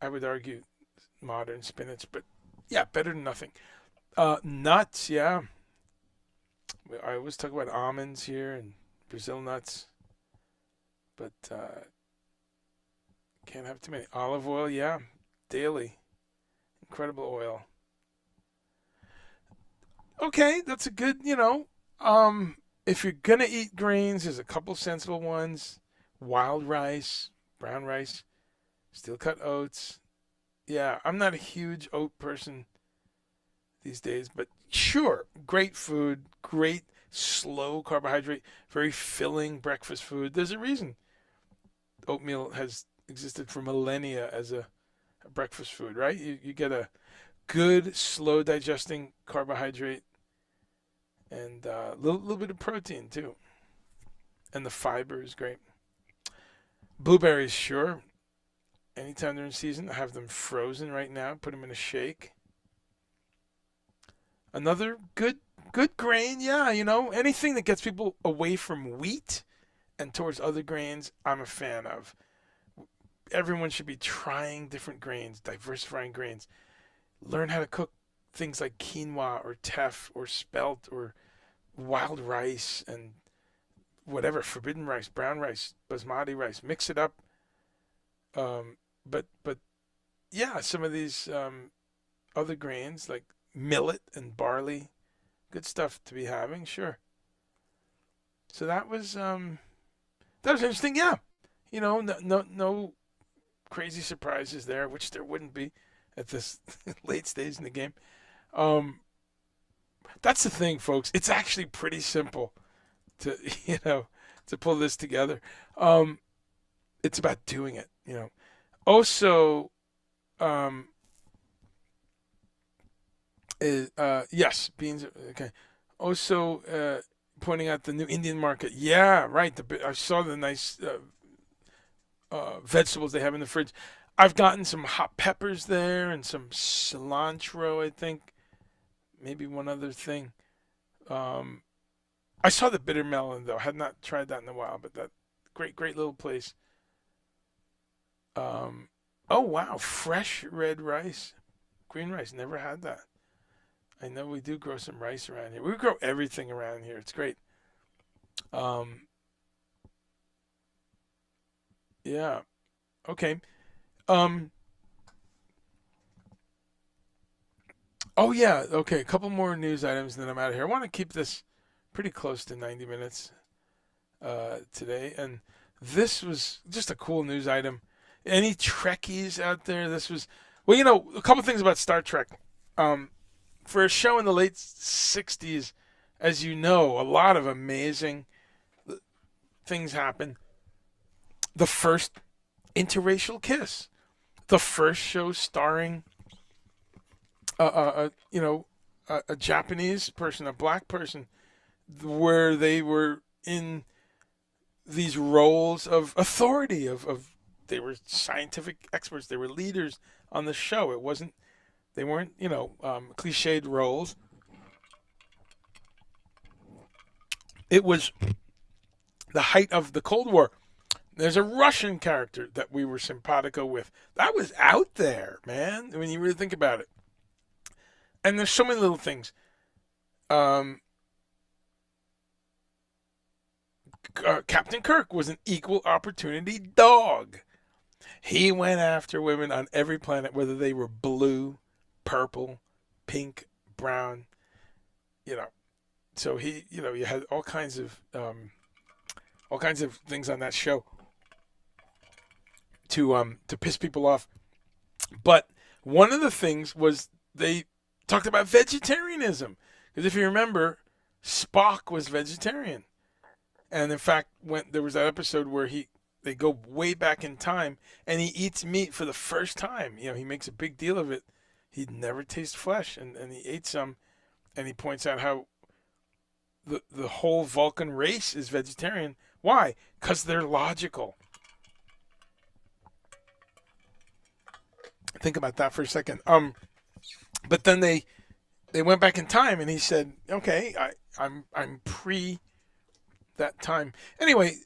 I would argue modern spinach, but yeah, better than nothing. Nuts. Yeah, I always talk about almonds here and Brazil nuts, but can't have too many. Olive oil. Yeah, daily. Incredible oil. Okay, that's a good. If you're gonna eat grains, there's a couple sensible ones: wild rice, brown rice, steel cut oats. Yeah, I'm not a huge oat person these days, but sure, great food, great slow carbohydrate, very filling breakfast food. There's a reason oatmeal has existed for millennia as a breakfast food, right? You get a good, slow digesting carbohydrate, and a little bit of protein too, and the fiber is great. Blueberries, sure. Anytime they're in season, I have them frozen right now. Put them in a shake. Another good grain, yeah. Anything that gets people away from wheat and towards other grains, I'm a fan of. Everyone should be trying different grains, diversifying grains. Learn how to cook things like quinoa or teff or spelt or wild rice and whatever, forbidden rice, brown rice, basmati rice. Mix it up. But yeah, some of these other grains like millet and barley, good stuff to be having, sure. So that was interesting. Yeah, no crazy surprises there, which there wouldn't be at this late stage in the game. Um, that's the thing, folks. It's actually pretty simple to to pull this together. Um, it's about doing it. Also, um, yes, beans. Okay. Also, pointing out the new Indian market. Yeah, right. I saw the nice vegetables they have in the fridge. I've gotten some hot peppers there and some cilantro. I think maybe one other thing. Um, I saw the bitter melon though. I had not tried that in a while, but that great little place. Um, oh wow, fresh red rice, green rice. Never had that. I know we do grow some rice around here. We grow everything around here. It's great. Um, yeah. Okay. Um. Oh yeah. Okay. A couple more news items, and then I'm out of here. I want to keep this pretty close to 90 minutes today, and this was just a cool news item. Any Trekkies out there? This was well, a couple things about Star Trek. Um, for a show in the late 60s, as you know, a lot of amazing things happen. The first interracial kiss, the first show starring a Japanese person, a black person, where they were in these roles of authority, of they were scientific experts, they were leaders on the show. They weren't cliched roles. It was the height of the Cold War. There's a Russian character that we were simpatico with. That was out there, man, when you really think about it. And there's so many little things. Um, Captain Kirk was an equal opportunity dog. He went after women on every planet, whether they were blue, purple, pink, brown. You know, so you had all kinds of things on that show to piss people off. But one of the things was they talked about vegetarianism because if you remember, Spock was vegetarian, and in fact, when there was that episode where they go way back in time and he eats meat for the first time. He makes a big deal of it. He'd never taste flesh, and he ate some, and he points out how the whole Vulcan race is vegetarian. Why? Because they're logical. Think about that for a second. But then they went back in time, and he said, "Okay, I'm pre that time." Anyway,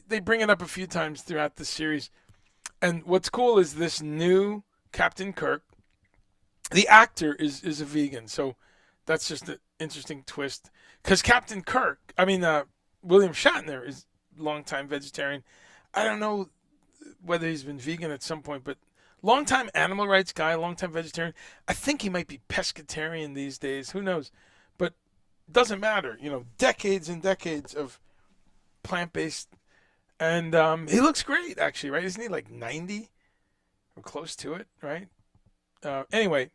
they bring it up a few times throughout the series, and what's cool is this new Captain Kirk. The actor is a vegan, so that's just an interesting twist. Because Captain Kirk, William Shatner is a longtime vegetarian. I don't know whether he's been vegan at some point, but longtime animal rights guy, longtime vegetarian. I think he might be pescatarian these days. Who knows? But doesn't matter. Decades and decades of plant-based, and he looks great actually, right? Isn't he like 90 or close to it, right? Anyway,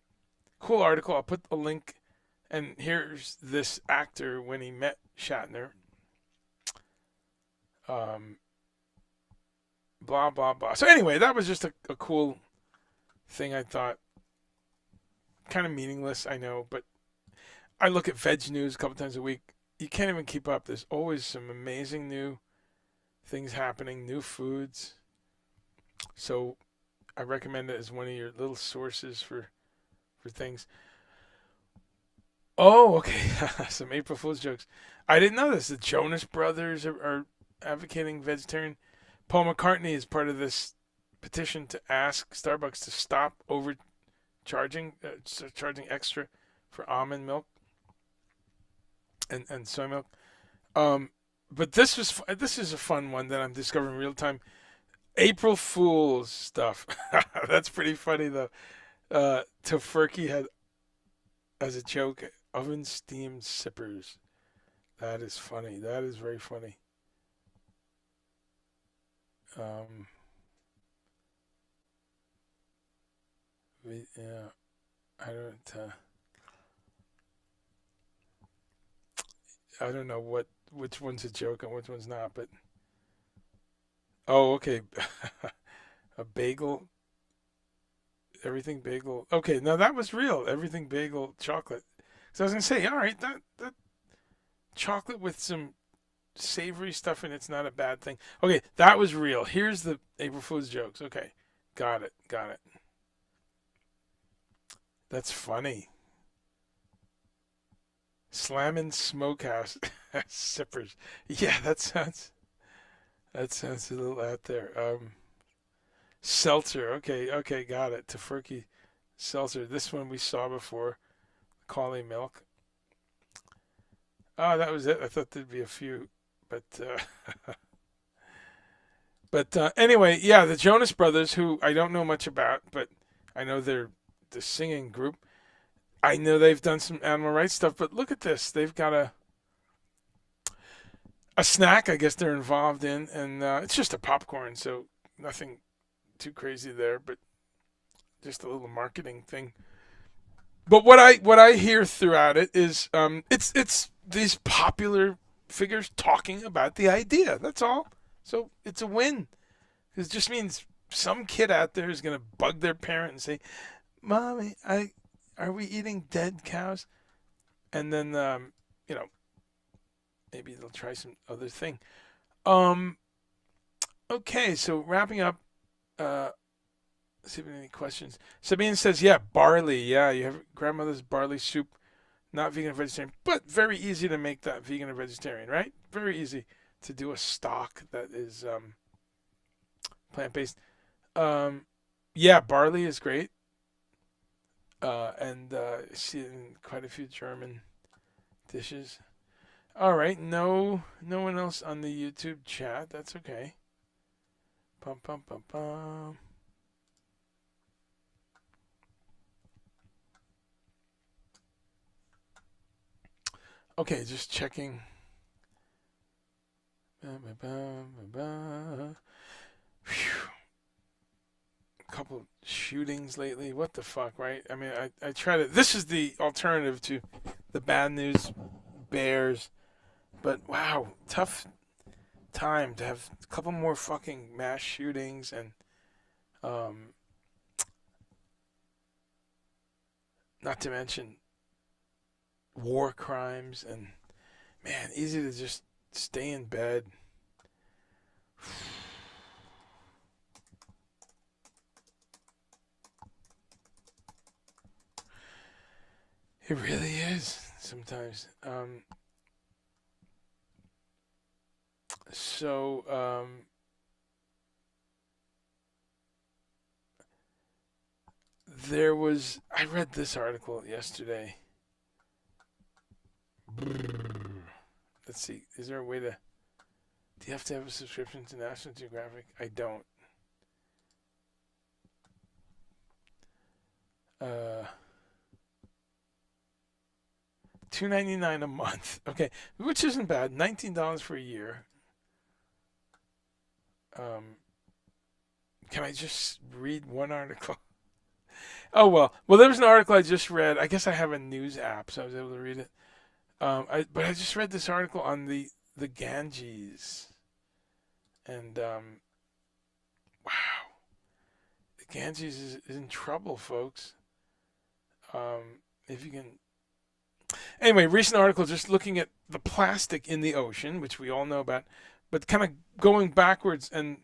cool article. I'll put a link. And here's this actor when he met Shatner. Blah, blah, blah. So anyway, that was just a cool thing I thought. Kind of meaningless, I know. But I look at veg news a couple times a week. you can't even keep up. There's always some amazing new things happening, new foods. So I recommend it as one of your little sources for things. Oh, okay. Some April Fool's jokes. I didn't know this. The Jonas Brothers are advocating vegetarian. Paul McCartney is part of this petition to ask Starbucks to stop overcharging, charging extra for almond milk and soy milk. Um, but this is a fun one that I'm discovering real time. April Fool's stuff. That's pretty funny though. Tofurkey had as a joke oven steamed sippers. That is funny. That is very funny. Um, yeah, I don't know which one's a joke and which one's not. But oh, okay, a bagel, everything bagel. Okay, now that was real. Everything bagel chocolate. So I was gonna say, all right, that chocolate with some savory stuff in it's not a bad thing. Okay, that was real. Here's the April Fool's jokes. Okay, got it, got it. That's funny. Slammin' Smokehouse sippers. Yeah, that sounds a little out there. Seltzer. Okay, okay, got it. Tofurkey seltzer. This one we saw before. Collie milk. Oh, that was it. I thought there'd be a few, but anyway, yeah, the Jonas Brothers, who I don't know much about, but I know they're the singing group. I know they've done some animal rights stuff, but look at this. They've got a snack. I guess they're involved in, and it's just a popcorn, so nothing too crazy there, but just a little marketing thing. But what I hear throughout it is it's these popular figures talking about the idea. That's all. So it's a win. It just means some kid out there is gonna bug their parent and say, "Mommy, I are we eating dead cows?" And then you know maybe they'll try some other thing. Um, okay, so wrapping up. Uh, see if we have any questions. Sabine says, "Yeah, barley. Yeah, you have grandmother's barley soup. Not vegan or vegetarian, but very easy to make that vegan or vegetarian, right? Very easy to do a stock that is plant based. Um, yeah, barley is great, and see it in quite a few German dishes. All right, no one else on the YouTube chat. That's okay. Pum pum pum pum. Okay, just checking. Ba, ba, ba, Phew. Couple shootings lately. What the fuck, right? I mean, I try to. This is the alternative to the bad news bears. But wow, tough time to have a couple more fucking mass shootings and um, not to mention war crimes and man, easy to just stay in bed. It really is sometimes. So there was. I read this article yesterday. Let's see. Is there a way to? Do you have to have a subscription to National Geographic? I don't. Uh, $2.99 a month. Okay, which isn't bad. $19 for a year. Um, can I just read one article? Oh well. There was an article I just read. I guess I have a news app, so I was able to read it. But I just read this article on the Ganges, and wow, the Ganges is in trouble, folks. If you can, Anyway, recent article just looking at the plastic in the ocean, which we all know about, but kind of going backwards. And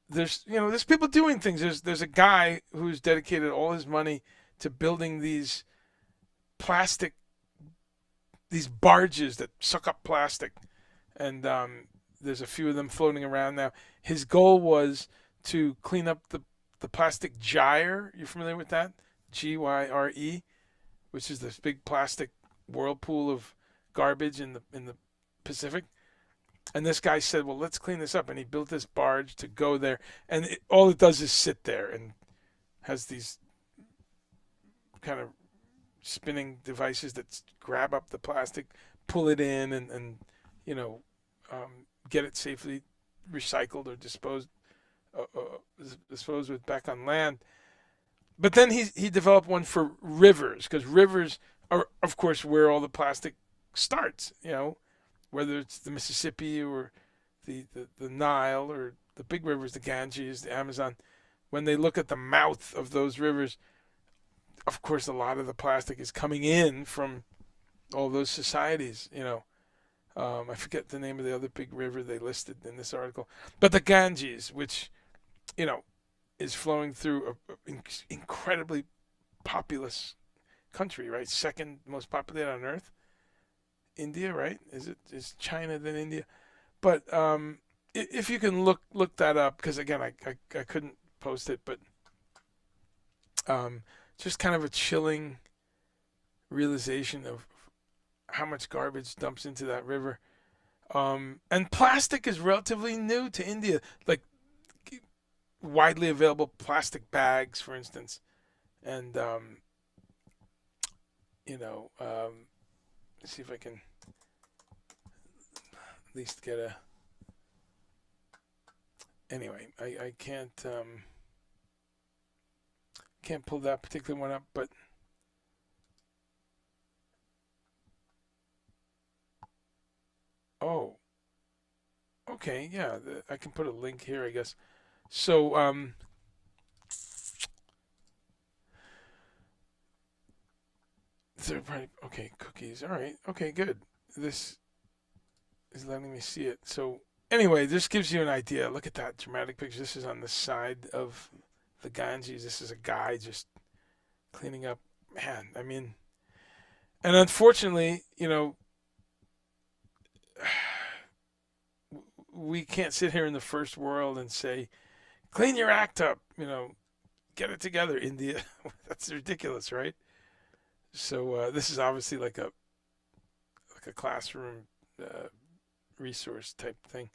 there's people doing things. There's a guy who's dedicated all his money to building these plastic, these barges that suck up plastic, and there's a few of them floating around now. His goal was to clean up the plastic gyre. You familiar with that? GYRE, which is this big plastic whirlpool of garbage in the Pacific. And this guy said, well, let's clean this up. And he built this barge to go there. And all it does is sit there and has these kind of spinning devices that grab up the plastic, pull it in, and get it safely recycled or disposed with back on land. But then he developed one for rivers, because rivers are, of course, where all the plastic starts. Whether it's the Mississippi or the Nile or the big rivers, the Ganges, the Amazon. When they look at the mouth of those rivers, of course, a lot of the plastic is coming in from all those societies. I forget the name of the other big river they listed in this article, but the Ganges, which is flowing through an incredibly populous country, right? Second most populated on Earth. India, right? Is China then India? But if you can look that up, because again, I couldn't post it, but just kind of a chilling realization of how much garbage dumps into that river. And plastic is relatively new to India, like widely available plastic bags, for instance, and let's see if I can at least get a. Anyway, I can't pull that particular one up, but oh, okay, yeah, I can put a link here, I guess. So third party, okay, cookies, all right, okay, good. This is letting me see it. So anyway, this gives you an idea. Look at that dramatic picture. This is on the side of the Ganges. This is a guy just cleaning up. Man, I mean, and unfortunately, we can't sit here in the first world and say, clean your act up, get it together, India. That's ridiculous, right? So this is obviously like a classroom resource type thing.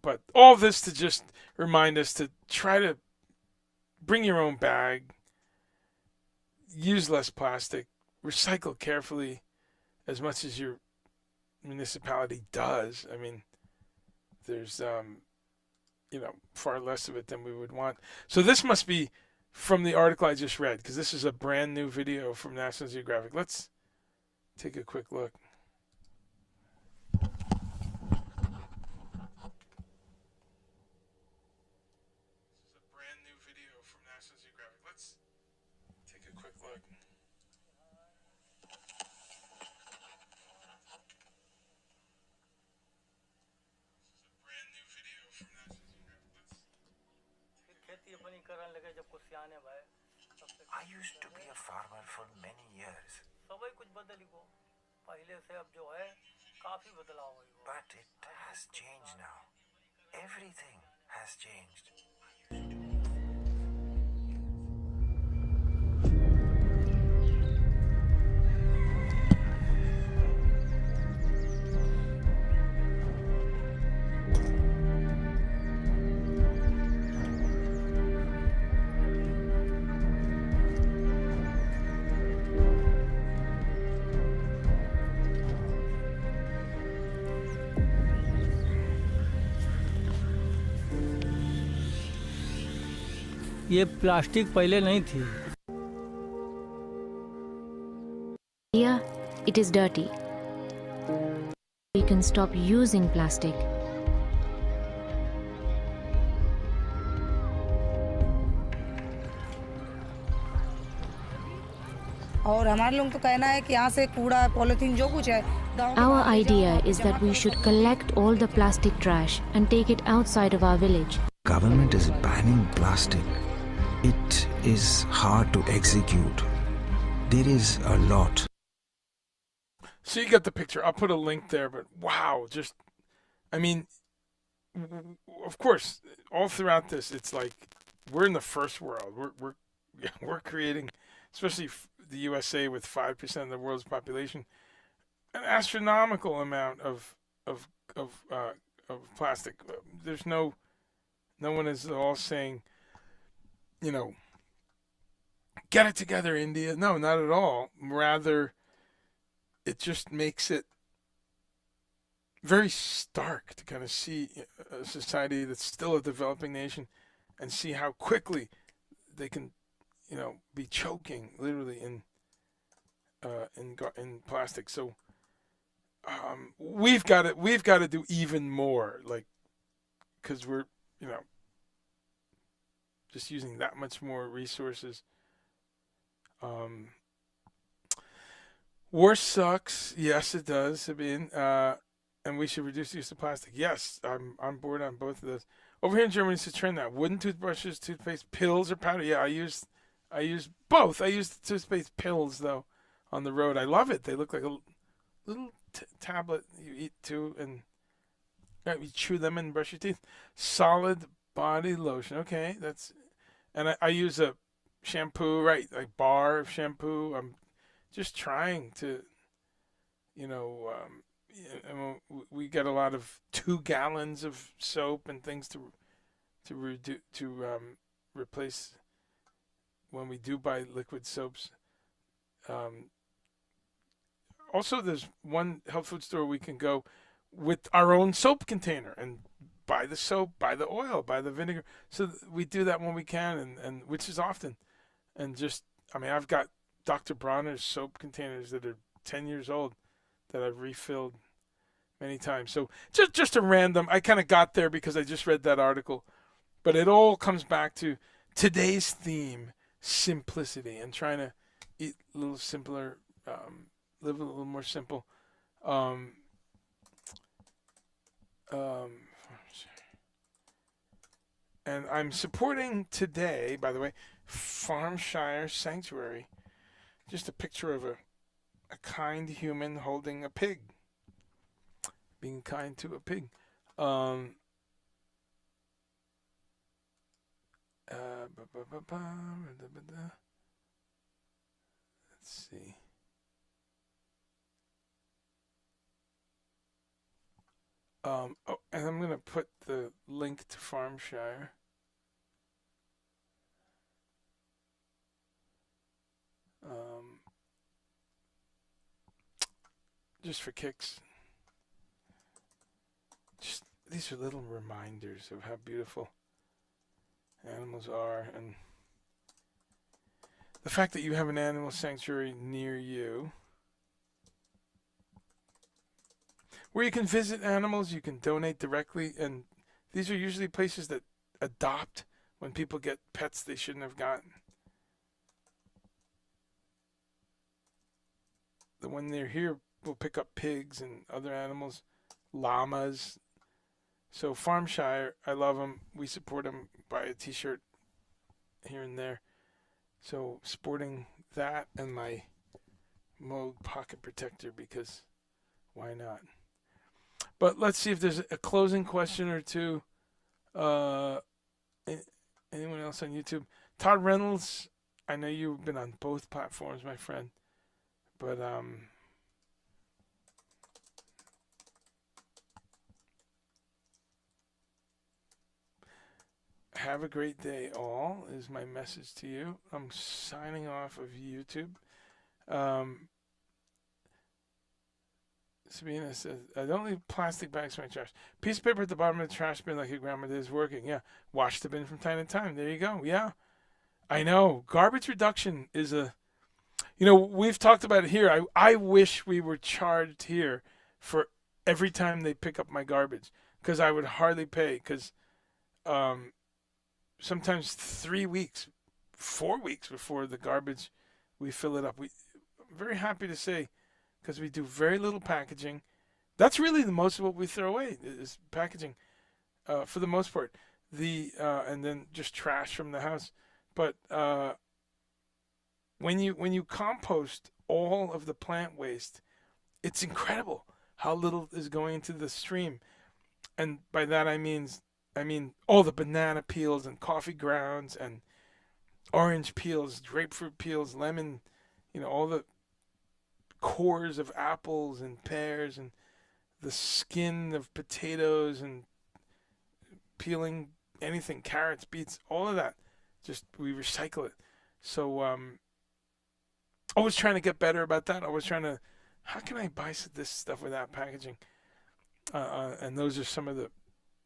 But all this to just remind us to try to bring your own bag, use less plastic, recycle carefully as much as your municipality does. I mean, there's far less of it than we would want. So this must be from the article I just read, because this is a brand new video from National Geographic. Let's take a quick look.
I used to be a farmer for many years. But it has changed now. Everything has changed.
ये plastic पहले नहीं थी।
Yeah, it is dirty. We can stop using plastic.
और हमारे लोग तो कहना है कि यहाँ से कूड़ा पॉलिथीन जो कुछ है गांव के
Our
बाहर ले जाओ,
idea
वहाँ पे
is
जमा
that we
करो
should
सब।
collect all the plastic trash and take it outside of our village.
Government is banning plastic. It is hard to execute. There is a lot.
So you get the picture. I'll put a link there, but wow, just, I mean, of course, all throughout this, it's like we're in the first world. We're yeah, we're creating, especially the USA with 5% of the world's population, an astronomical amount of of uh, of plastic. There's no one is all saying, you know, get it together, India. No, not at all. Rather, it just makes it very stark to kind of see a society that's still a developing nation and see how quickly they can, be choking literally in plastic. So we've got to do even more, like, because we're you know just using that much more resources. Um, War sucks. Yes, it does. I mean, and we should reduce the use of plastic. Yes, I'm on board on both of those. Over here in Germany, it's a trend now. Wooden toothbrushes, toothpaste, pills, or powder. Yeah, I use both. I use the toothpaste pills though on the road. I love it. They look like a little tablet you eat too, and you chew them and brush your teeth. Solid body lotion. Okay, and I use a shampoo, right? Like bar of shampoo. I'm just trying to, you know, we get a lot of 2 gallons of soap and things to replace when we do buy liquid soaps. Um, Also, there's one health food store we can go with our own soap container and buy the soap, buy the oil, buy the vinegar. So we do that when we can, and which is often. And just, I mean, I've got Dr. Bronner's soap containers that are 10 years old that I've refilled many times. So just a random, I kind of got there because I just read that article, but it all comes back to today's theme, simplicity, and trying to eat a little simpler, live a little more simple. Um, um, and I'm supporting today, by the way, Farmshire Sanctuary. Just a picture of a kind human holding a pig, being kind to a pig. Um, let's see. And I'm going to put the link to Farmshire. Just for kicks. Just these are little reminders of how beautiful animals are, and the fact that you have an animal sanctuary near you where you can visit animals, you can donate directly, and these are usually places that adopt when people get pets they shouldn't have gotten. When they're here, we'll pick up pigs and other animals, llamas. So Farmshire, I love them. We support them. Buy a T-shirt here and there. So sporting that and my Moog pocket protector, because why not? But let's see if there's a closing question or two. Uh, Anyone else on YouTube? Todd Reynolds, I know you've been on both platforms, my friend. But have a great day, all, is my message to you. I'm signing off of YouTube. Um, Sabina says, I don't leave plastic bags in my trash. Piece of paper at the bottom of the trash bin like your grandma did is working. Yeah. Wash the bin from time to time. There you go. Yeah. I know. Garbage reduction is we've talked about it here. I wish we were charged here for every time they pick up my garbage, because I would hardly pay, because sometimes 3 weeks, 4 weeks before the garbage, we fill it up. I'm very happy to say, because we do very little packaging. That's really the most of what we throw away is packaging, for the most part. And then just trash from the house. But when you compost all of the plant waste, it's incredible how little is going into the stream. And by that I mean all the banana peels and coffee grounds and orange peels, grapefruit peels, lemon, all the cores of apples and pears and the skin of potatoes and peeling anything, carrots, beets, all of that. Just we recycle it. So always trying to get better about that. Always trying to, how can I buy this stuff without packaging? And those are some of the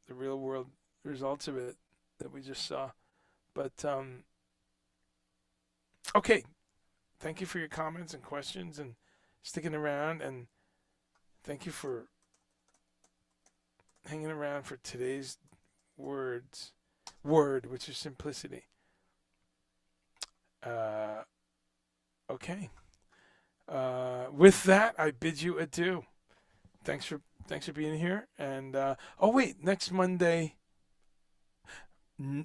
real world results of it that we just saw. But okay, thank you for your comments and questions and sticking around, and thank you for hanging around for today's word, which is simplicity. Okay. With that, I bid you adieu. Thanks for being here. And oh wait, next Monday.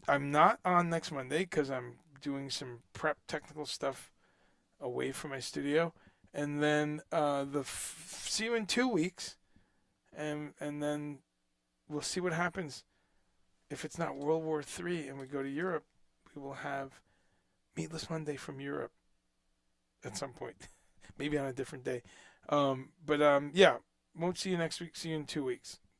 I'm not on next Monday because I'm doing some prep technical stuff away from my studio, and then see you in 2 weeks, and then we'll see what happens. If it's not World War III and we go to Europe, we will have Meatless Monday from Europe at some point, maybe on a different day. But yeah, won't see you next week. See you in 2 weeks.